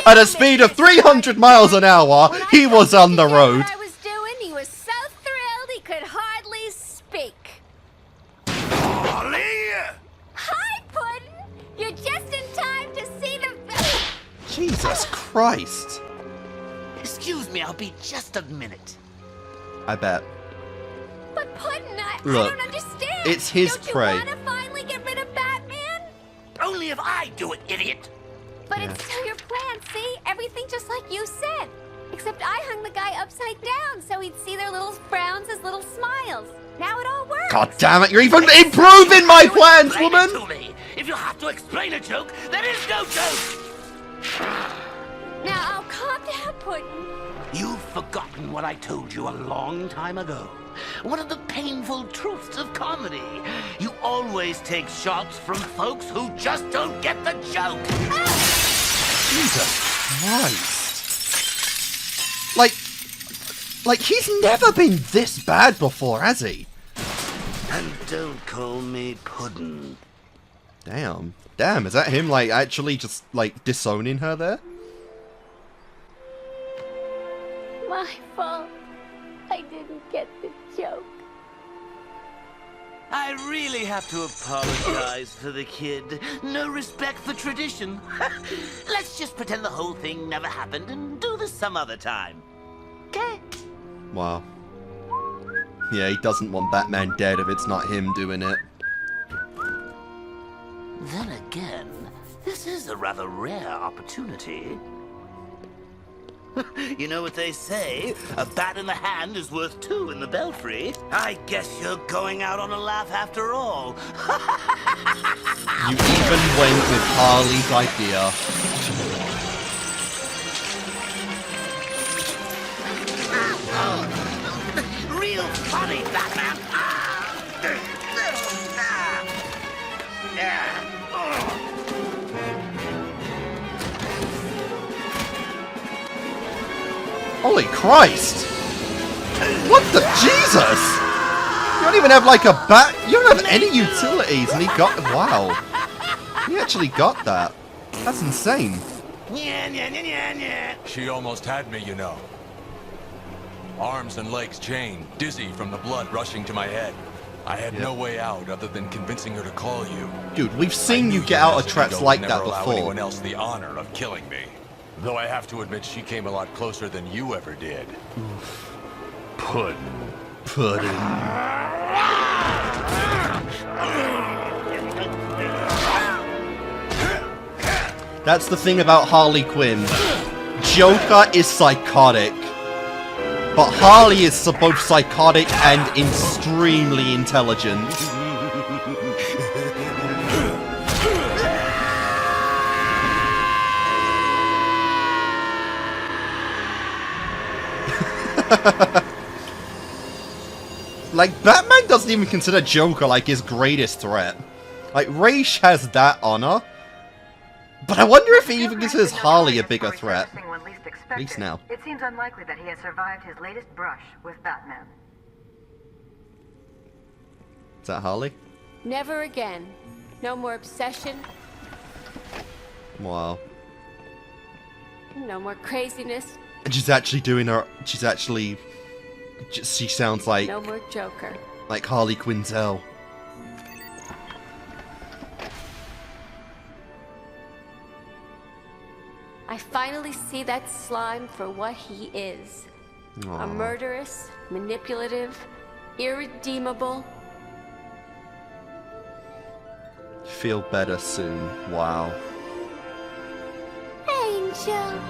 At a speed of 300 miles an hour, he was on the road. What I was doing, he was so thrilled he could hardly speak. Holly! Hi, Puddin'! You're just in time to see the... Jesus Christ. Excuse me, I'll be just a minute. I bet. But Puddin', I Look, don't understand. it's his don't prey. you want to finally get rid of Batman? Only if I do it, idiot. But it's still your plan, see? Everything just like you said. Except I hung the guy upside down so he'd see their little frowns as little smiles. Now it all works. God damn it, you're even improving my plans, woman! To me. If you have to explain a joke, there is no joke. Now I'll calm down, Puddin'. You've forgotten what I told you a long time ago. One of the painful truths of comedy. You always take shots from folks who just don't get the joke. Jesus Christ. Like he's never been this bad before, has he? And don't call me Puddin'. Damn, is that him, like, actually just, like, disowning her there? My fault. I didn't get the joke. I really have to apologize for the kid. No respect for tradition. Let's just pretend the whole thing never happened and do this some other time. Okay? Wow. Yeah, he doesn't want Batman dead if it's not him doing it. Then again, this is a rather rare opportunity. You know what they say? A bat in the hand is worth two in the belfry. I guess you're going out on a laugh after all. You even went with Harley's idea. Real funny, Batman. Holy Christ! What the Jesus? You don't even have like a bat. You don't have any utilities, and he got. Wow. He actually got that. That's insane. She almost had me, you know. Arms and legs chained, dizzy from the blood rushing to my head. I had no way out other than convincing her to call you. Dude, we've seen you get out of traps like that allow before. Anyone else the honor of killing me. Though I have to admit, she came a lot closer than you ever did. Puddin'. That's the thing about Harley Quinn. Joker is psychotic. But Harley is both psychotic and extremely intelligent. Like, Batman doesn't even consider Joker like his greatest threat. Like, Raish has that honor. But I wonder if he even considers Harley a bigger threat. At least now. It seems unlikely that he has survived his latest brush with Batman. Is that Harley? Never again. No more obsession. Wow. No more craziness. And she's actually doing her... She's actually... She sounds like... No more Joker. Like Harley Quinzel. I finally see that slime for what he is. Aww. A murderous, manipulative, irredeemable... Feel better soon. Wow. Angel.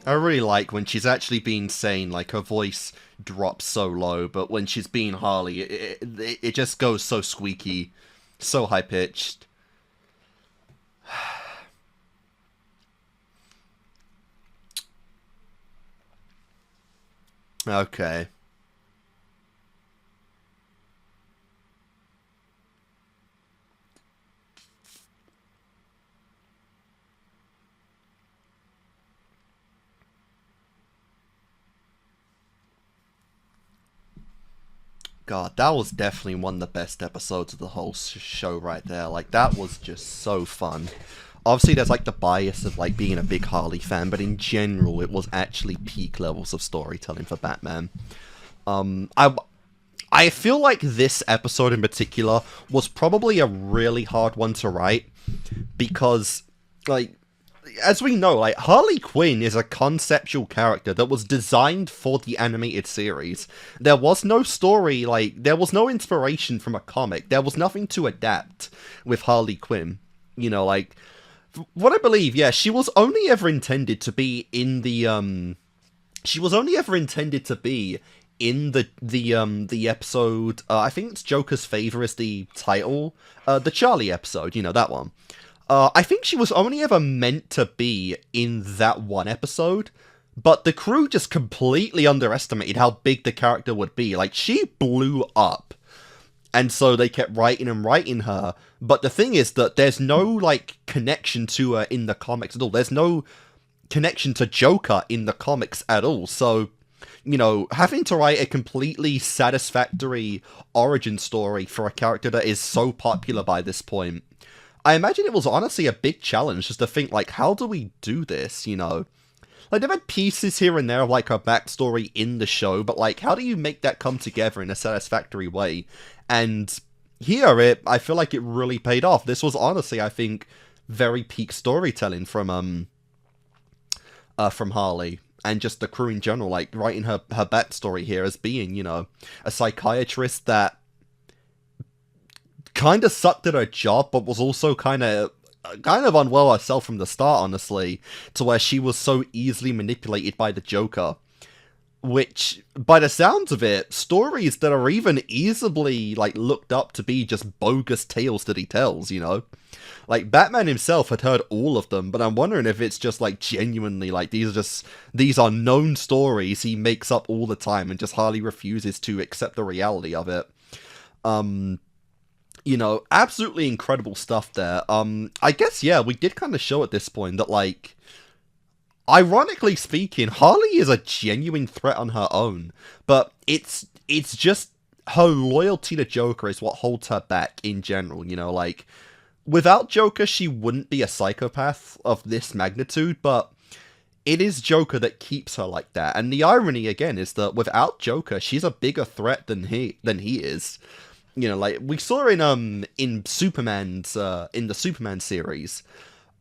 I really like when she's actually being sane, like her voice drops so low, but when she's being Harley, it just goes so squeaky, so high-pitched. Okay. god, that was definitely one of the best episodes of the whole show right there. Like, that was just so fun. Obviously, there's like the bias of like being a big Harley fan, but in general, it was actually peak levels of storytelling for Batman. I feel like this episode in particular was probably a really hard one to write because, like, as we know, like, Harley Quinn is a conceptual character that was designed for the animated series. There was no story, like, there was no inspiration from a comic. There was nothing to adapt with Harley Quinn. You know, like, what I believe, yeah, she was only ever intended to be in the, she was only ever intended to be in the episode, I think it's Joker's Favor is the title, the Charlie episode, you know, that one. I think she was only ever meant to be in that one episode, but the crew just completely underestimated how big the character would be. Like, she blew up, and so they kept writing and writing her, but the thing is that there's no, like, connection to her in the comics at all. There's no connection to Joker in the comics at all, so, you know, having to write a completely satisfactory origin story for a character that is so popular by this point, I imagine it was honestly a big challenge just to think, like, how do we do this, you know? Like, they've had pieces here and there of, like, her backstory in the show, but, like, how do you make that come together in a satisfactory way? And here, I feel like it really paid off. This was honestly, I think, very peak storytelling from Harley. And just the crew in general, like, writing her backstory here as being, you know, a psychiatrist that kind of sucked at her job, but was also kind of unwell herself from the start, honestly, to where she was so easily manipulated by the Joker. Which, by the sounds of it, stories that are even easily, like, looked up to be just bogus tales that he tells, you know? Like, Batman himself had heard all of them, but I'm wondering if it's just, like, genuinely, like, these are known stories he makes up all the time and just hardly refuses to accept the reality of it. You know, absolutely incredible stuff there. I guess, yeah, we did kind of show at this point that, like, ironically speaking, Harley is a genuine threat on her own, but it's just her loyalty to Joker is what holds her back in general, you know, like, without Joker, she wouldn't be a psychopath of this magnitude, but it is Joker that keeps her like that. And the irony, again, is that without Joker, she's a bigger threat than he is. You know, like, we saw in Superman's, in the Superman series,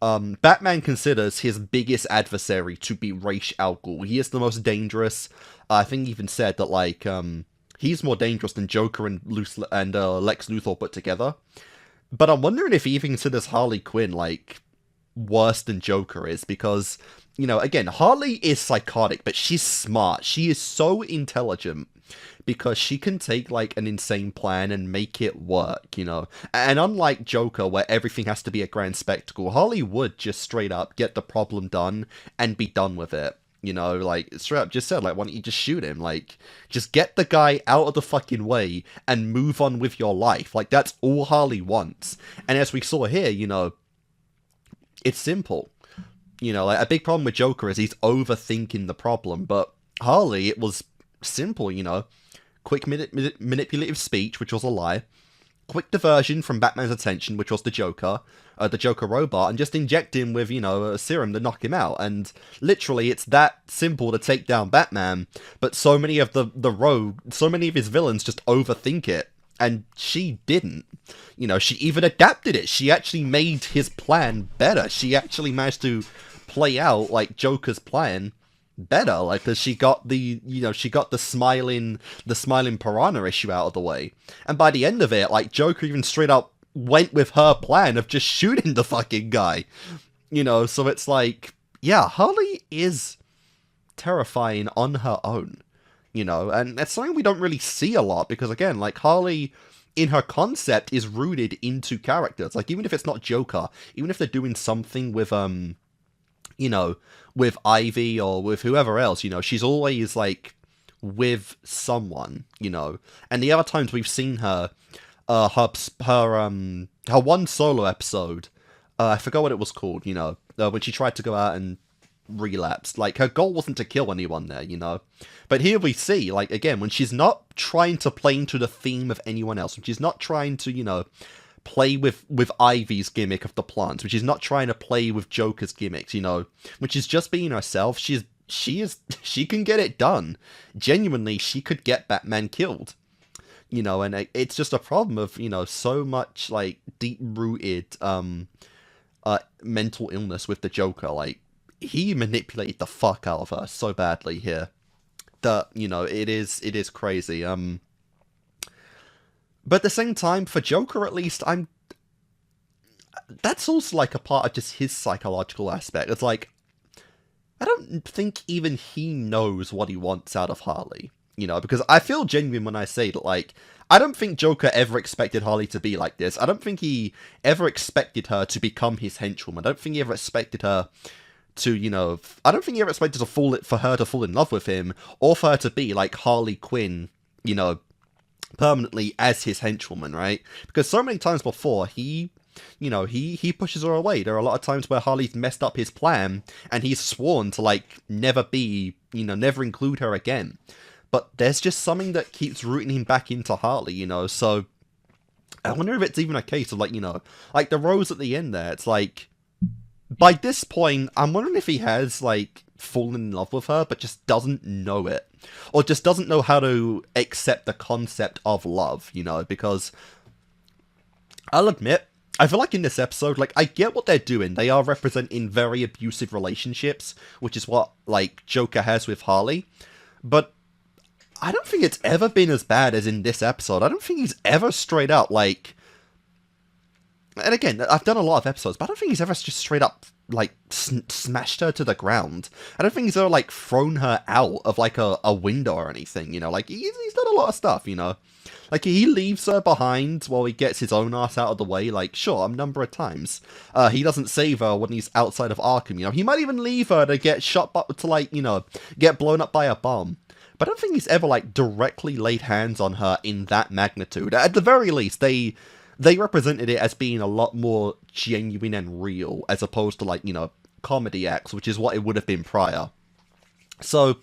Batman considers his biggest adversary to be Ra's al Ghul. He is the most dangerous. I think he even said that, like, he's more dangerous than Joker and Lex Luthor put together. But I'm wondering if he even considers Harley Quinn, like, worse than Joker is, because, you know, again, Harley is psychotic, but she's smart. She is so intelligent, because she can take, like, an insane plan and make it work, you know? And unlike Joker, where everything has to be a grand spectacle, Harley would just straight up get the problem done and be done with it. You know, like, straight up just said, like, why don't you just shoot him? Like, just get the guy out of the fucking way and move on with your life. Like, that's all Harley wants. And as we saw here, you know, it's simple. You know, like, a big problem with Joker is he's overthinking the problem, but Harley, it was simple, you know? Quick manipulative speech, which was a lie. Quick diversion from Batman's attention, which was the Joker robot, and just inject him with, you know, a serum to knock him out. And literally, it's that simple to take down Batman, but so many of so many of his villains just overthink it. And she didn't. You know, she even adapted it. She actually made his plan better. She actually managed to play out, like, Joker's plan better, like, because she got the smiling piranha issue out of the way, and by the end of it, like, Joker even straight up went with her plan of just shooting the fucking guy, you know. So it's like, yeah, Harley is terrifying on her own, you know, and that's something we don't really see a lot, because again, like, Harley in her concept is rooted into characters. Like, even if it's not Joker, even if they're doing something with you know, with Ivy or with whoever else, you know, she's always, like, with someone, you know. And the other times we've seen her, her one solo episode, I forgot what it was called, you know, when she tried to go out and relapse. Like, her goal wasn't to kill anyone there, you know? But here we see, like, again, when she's not trying to play into the theme of anyone else, when she's not trying to, you know, play with Ivy's gimmick of the plants, which is not trying to play with Joker's gimmicks, you know, which is just being herself. She can get it done. Genuinely, she could get Batman killed, you know, and it's just a problem of, you know, so much like deep-rooted mental illness with the Joker. Like, he manipulated the fuck out of her so badly here that, you know, it is crazy. But at the same time, for Joker at least, that's also like a part of just his psychological aspect. It's like, I don't think even he knows what he wants out of Harley, you know, because I feel genuine when I say that, like, I don't think Joker ever expected Harley to be like this. I don't think he ever expected her to become his henchwoman. I don't think he ever expected her to, you know, I don't think he ever expected for her to fall in love with him, or for her to be like Harley Quinn, you know, permanently as his henchwoman, right? Because so many times before, he pushes her away. There are a lot of times where Harley's messed up his plan, and he's sworn to, like, never include her again. But there's just something that keeps rooting him back into Harley, you know, so I wonder if it's even a case of, like, you know, like the rose at the end there, it's like, by this point, I'm wondering if he has, like, fallen in love with her, but just doesn't know it. Or just doesn't know how to accept the concept of love, you know, because I'll admit, I feel like in this episode, like, I get what they're doing. They are representing very abusive relationships, which is what, like, Joker has with Harley. But I don't think it's ever been as bad as in this episode. I don't think he's ever straight up, like... And again, I've done a lot of episodes, but I don't think he's ever just straight up, like, smashed her to the ground. I don't think he's ever, like, thrown her out of, like, a window or anything, you know? Like, he's done a lot of stuff, you know? Like, he leaves her behind while he gets his own ass out of the way, like, sure, a number of times. He doesn't save her when he's outside of Arkham, you know? He might even leave her to get shot, to, like, you know, get blown up by a bomb. But I don't think he's ever, like, directly laid hands on her in that magnitude. At the very least, they represented it as being a lot more genuine and real, as opposed to, like, you know, comedy acts, which is what it would have been prior. So,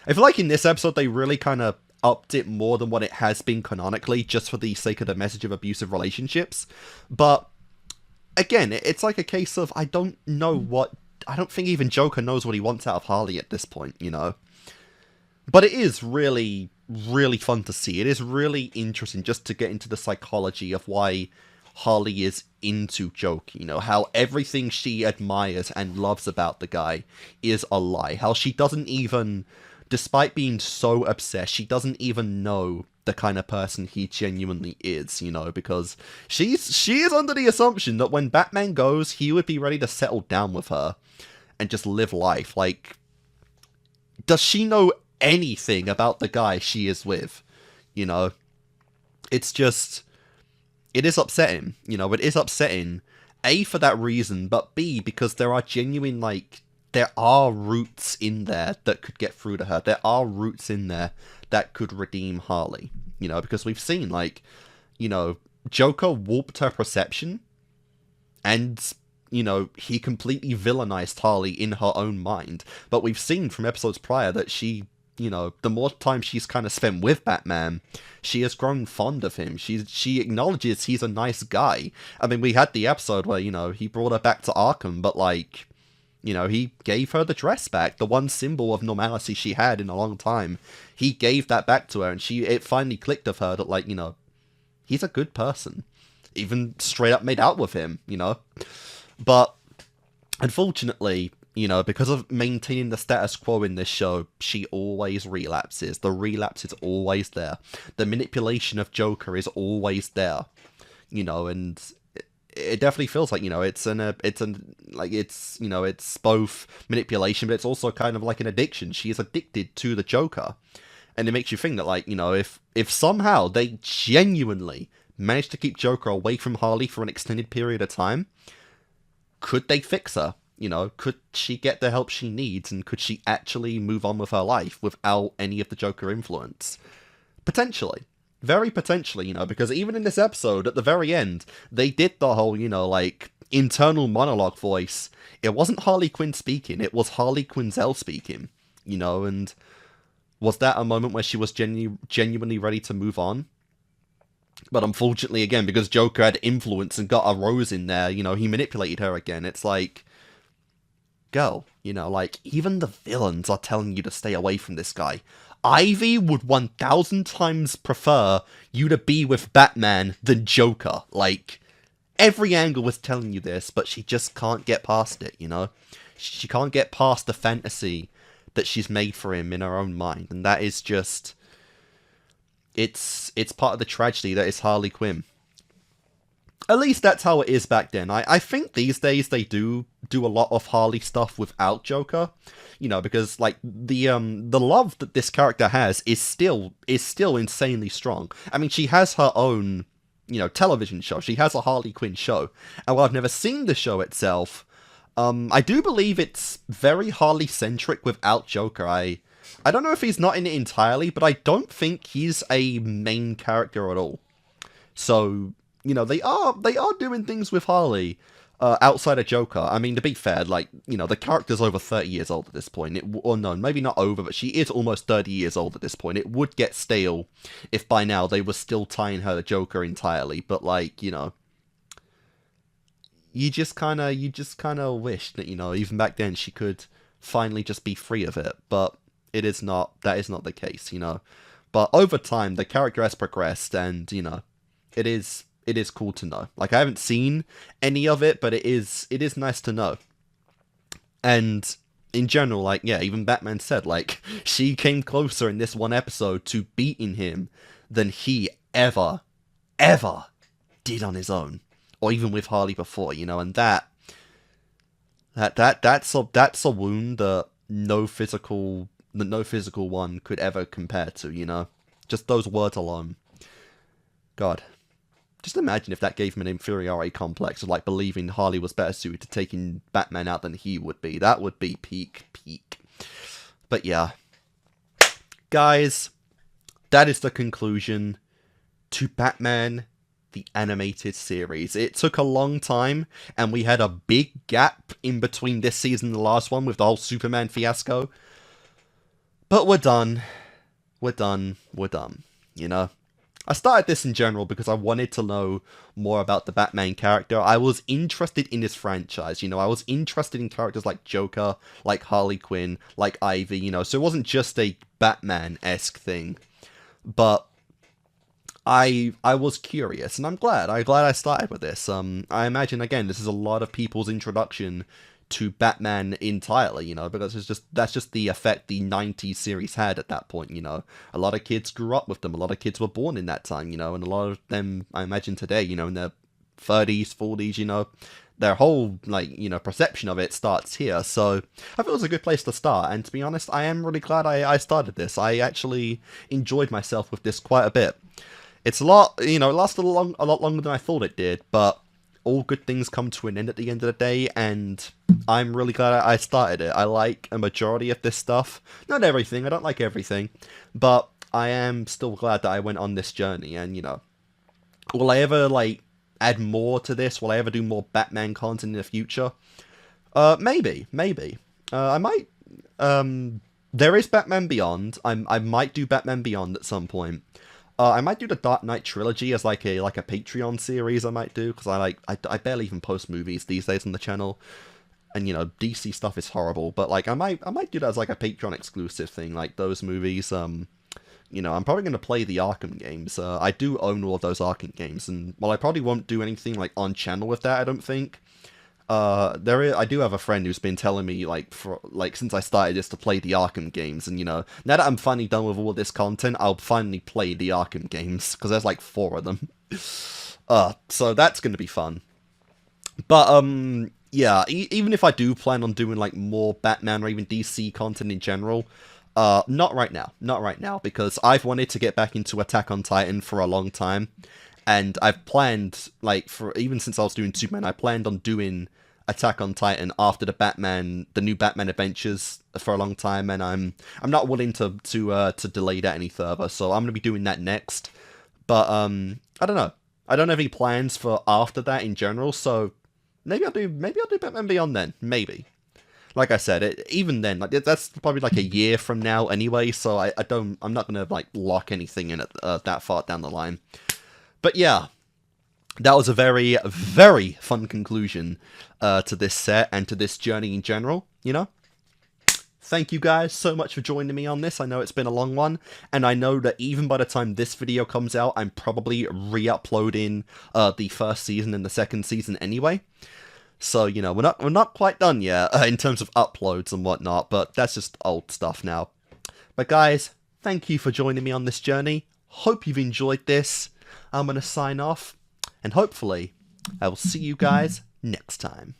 I feel like in this episode, they really kind of upped it more than what it has been canonically, just for the sake of the message of abusive relationships. But, again, it's like a case of, I don't think even Joker knows what he wants out of Harley at this point, you know? But it is really, really fun to see. It is really interesting just to get into the psychology of why Harley is into Joker, you know, how everything she admires and loves about the guy is a lie. How she doesn't even, despite being so obsessed, she doesn't even know the kind of person he genuinely is, you know, because she is under the assumption that when Batman goes, he would be ready to settle down with her and just live life. Like, does she know anything about the guy she is with, you know? It's just, it is upsetting, you know, it is upsetting, A, for that reason, but B, because there are genuine, like, there are roots in there that could get through to her, there are roots in there that could redeem Harley, you know, because we've seen, like, you know, Joker warped her perception, and, you know, he completely villainized Harley in her own mind, but we've seen from episodes prior that she, you know, the more time she's kind of spent with Batman, she has grown fond of him. She acknowledges he's a nice guy. I mean, we had the episode where, you know, he brought her back to Arkham, but, like, you know, he gave her the dress back, the one symbol of normalcy she had in a long time. He gave that back to her, and it finally clicked of her that, like, you know, he's a good person. Even straight up made out with him, you know? But, unfortunately, you know, because of maintaining the status quo in this show, she always relapses. The relapse is always there. The manipulation of Joker is always there. You know, and it definitely feels like, you know, it's both manipulation, but it's also kind of like an addiction. She is addicted to the Joker. And it makes you think that, like, you know, if somehow they genuinely managed to keep Joker away from Harley for an extended period of time, could they fix her? You know, could she get the help she needs, and could she actually move on with her life without any of the Joker influence? Potentially. Very potentially, you know, because even in this episode, at the very end, they did the whole, you know, like, internal monologue voice, it wasn't Harley Quinn speaking, it was Harley Quinzel speaking, you know, and was that a moment where she was genuinely ready to move on? But unfortunately, again, because Joker had influence and got a Rose in there, you know, he manipulated her again. It's like, girl, you know, like, even the villains are telling you to stay away from this guy. Ivy would 1,000 times prefer you to be with Batman than Joker. Like, every angle was telling you this, but she just can't get past it, you know? She can't get past the fantasy that she's made for him in her own mind, and that is just... It's part of the tragedy that is Harley Quinn. At least that's how it is back then. I think these days they do a lot of Harley stuff without Joker, you know, because like the love that this character has is still insanely strong. I mean, she has her own, you know, television show. She has a Harley Quinn show, and while I've never seen the show itself, I do believe it's very Harley centric without Joker. I don't know if he's not in it entirely, but I don't think he's a main character at all. So, you know, they are doing things with Harley outside of Joker. I mean, to be fair, like, you know, the character's over 30 years old at this point. Or no, maybe not over, but she is almost 30 years old at this point. It would get stale if by now they were still tying her to Joker entirely. But, like, you know, you just kind of wish that, you know, even back then she could finally just be free of it. But that is not the case, you know. But over time, the character has progressed, and, you know, it is cool to know. Like, I haven't seen any of it, but it is nice to know. And in general, like, yeah, even Batman said, like, she came closer in this one episode to beating him than he ever did on his own, or even with Harley before, you know. And that's a wound that no physical one could ever compare to, you know. Just those words alone. God. Just imagine if that gave him an inferiority complex of, like, believing Harley was better suited to taking Batman out than he would be. That would be peak. But yeah. Guys, that is the conclusion to Batman the Animated Series. It took a long time, and we had a big gap in between this season and the last one with the whole Superman fiasco. But we're done, you know? I started this in general because I wanted to know more about the Batman character. I was interested in this franchise, you know? I was interested in characters like Joker, like Harley Quinn, like Ivy, you know? So it wasn't just a Batman-esque thing. But I was curious, and I'm glad I started with this. I imagine, again, this is a lot of people's introduction to Batman entirely, you know, because that's just the effect the 90s series had at that point, you know. A lot of kids grew up with them, a lot of kids were born in that time, you know, and a lot of them, I imagine today, you know, in their 30s, 40s, you know, their whole, like, you know, perception of it starts here. So I thought it was a good place to start, and to be honest, I am really glad I started this. I actually enjoyed myself with this quite a bit. It's a lot, you know, it lasted a lot longer than I thought it did, but all good things come to an end at the end of the day, and I'm really glad I started it. I like a majority of this stuff. Not everything, I don't like everything, but I am still glad that I went on this journey, and, you know, will I ever, like, add more to this? Will I ever do more Batman content in the future? Maybe. I might, there is Batman Beyond. I might do Batman Beyond at some point. I might do the Dark Knight trilogy as like a Patreon series. I might do, because I barely even post movies these days on the channel, and, you know, DC stuff is horrible. But, like, I might do that as like a Patreon exclusive thing, like those movies. You know, I'm probably going to play the Arkham games. I do own all of those Arkham games, and while I probably won't do anything like on channel with that, I don't think. I do have a friend who's been telling me, since I started this, to play the Arkham games, and, you know, now that I'm finally done with all of this content, I'll finally play the Arkham games, because there's like 4 of them. So that's going to be fun. But, yeah, even if I do plan on doing, like, more Batman or even DC content in general, not right now, because I've wanted to get back into Attack on Titan for a long time. And I've planned, like, even since I was doing Superman, I planned on doing Attack on Titan after the new Batman Adventures for a long time, and I'm not willing to delay that any further, so I'm gonna be doing that next. But I don't know. I don't have any plans for after that in general, so Maybe I'll do Batman Beyond then. Maybe. Like I said, even then, like that's probably like a year from now anyway. So I'm not gonna like lock anything in it that far down the line. But yeah, that was a very, very fun conclusion to this set and to this journey in general. You know. Thank you guys so much for joining me on this. I know it's been a long one, and I know that even by the time this video comes out, I'm probably re-uploading the first season and the second season anyway. So, you know, we're not quite done yet in terms of uploads and whatnot, but that's just old stuff now. But guys, thank you for joining me on this journey. Hope you've enjoyed this. I'm going to sign off, and hopefully I will see you guys next time.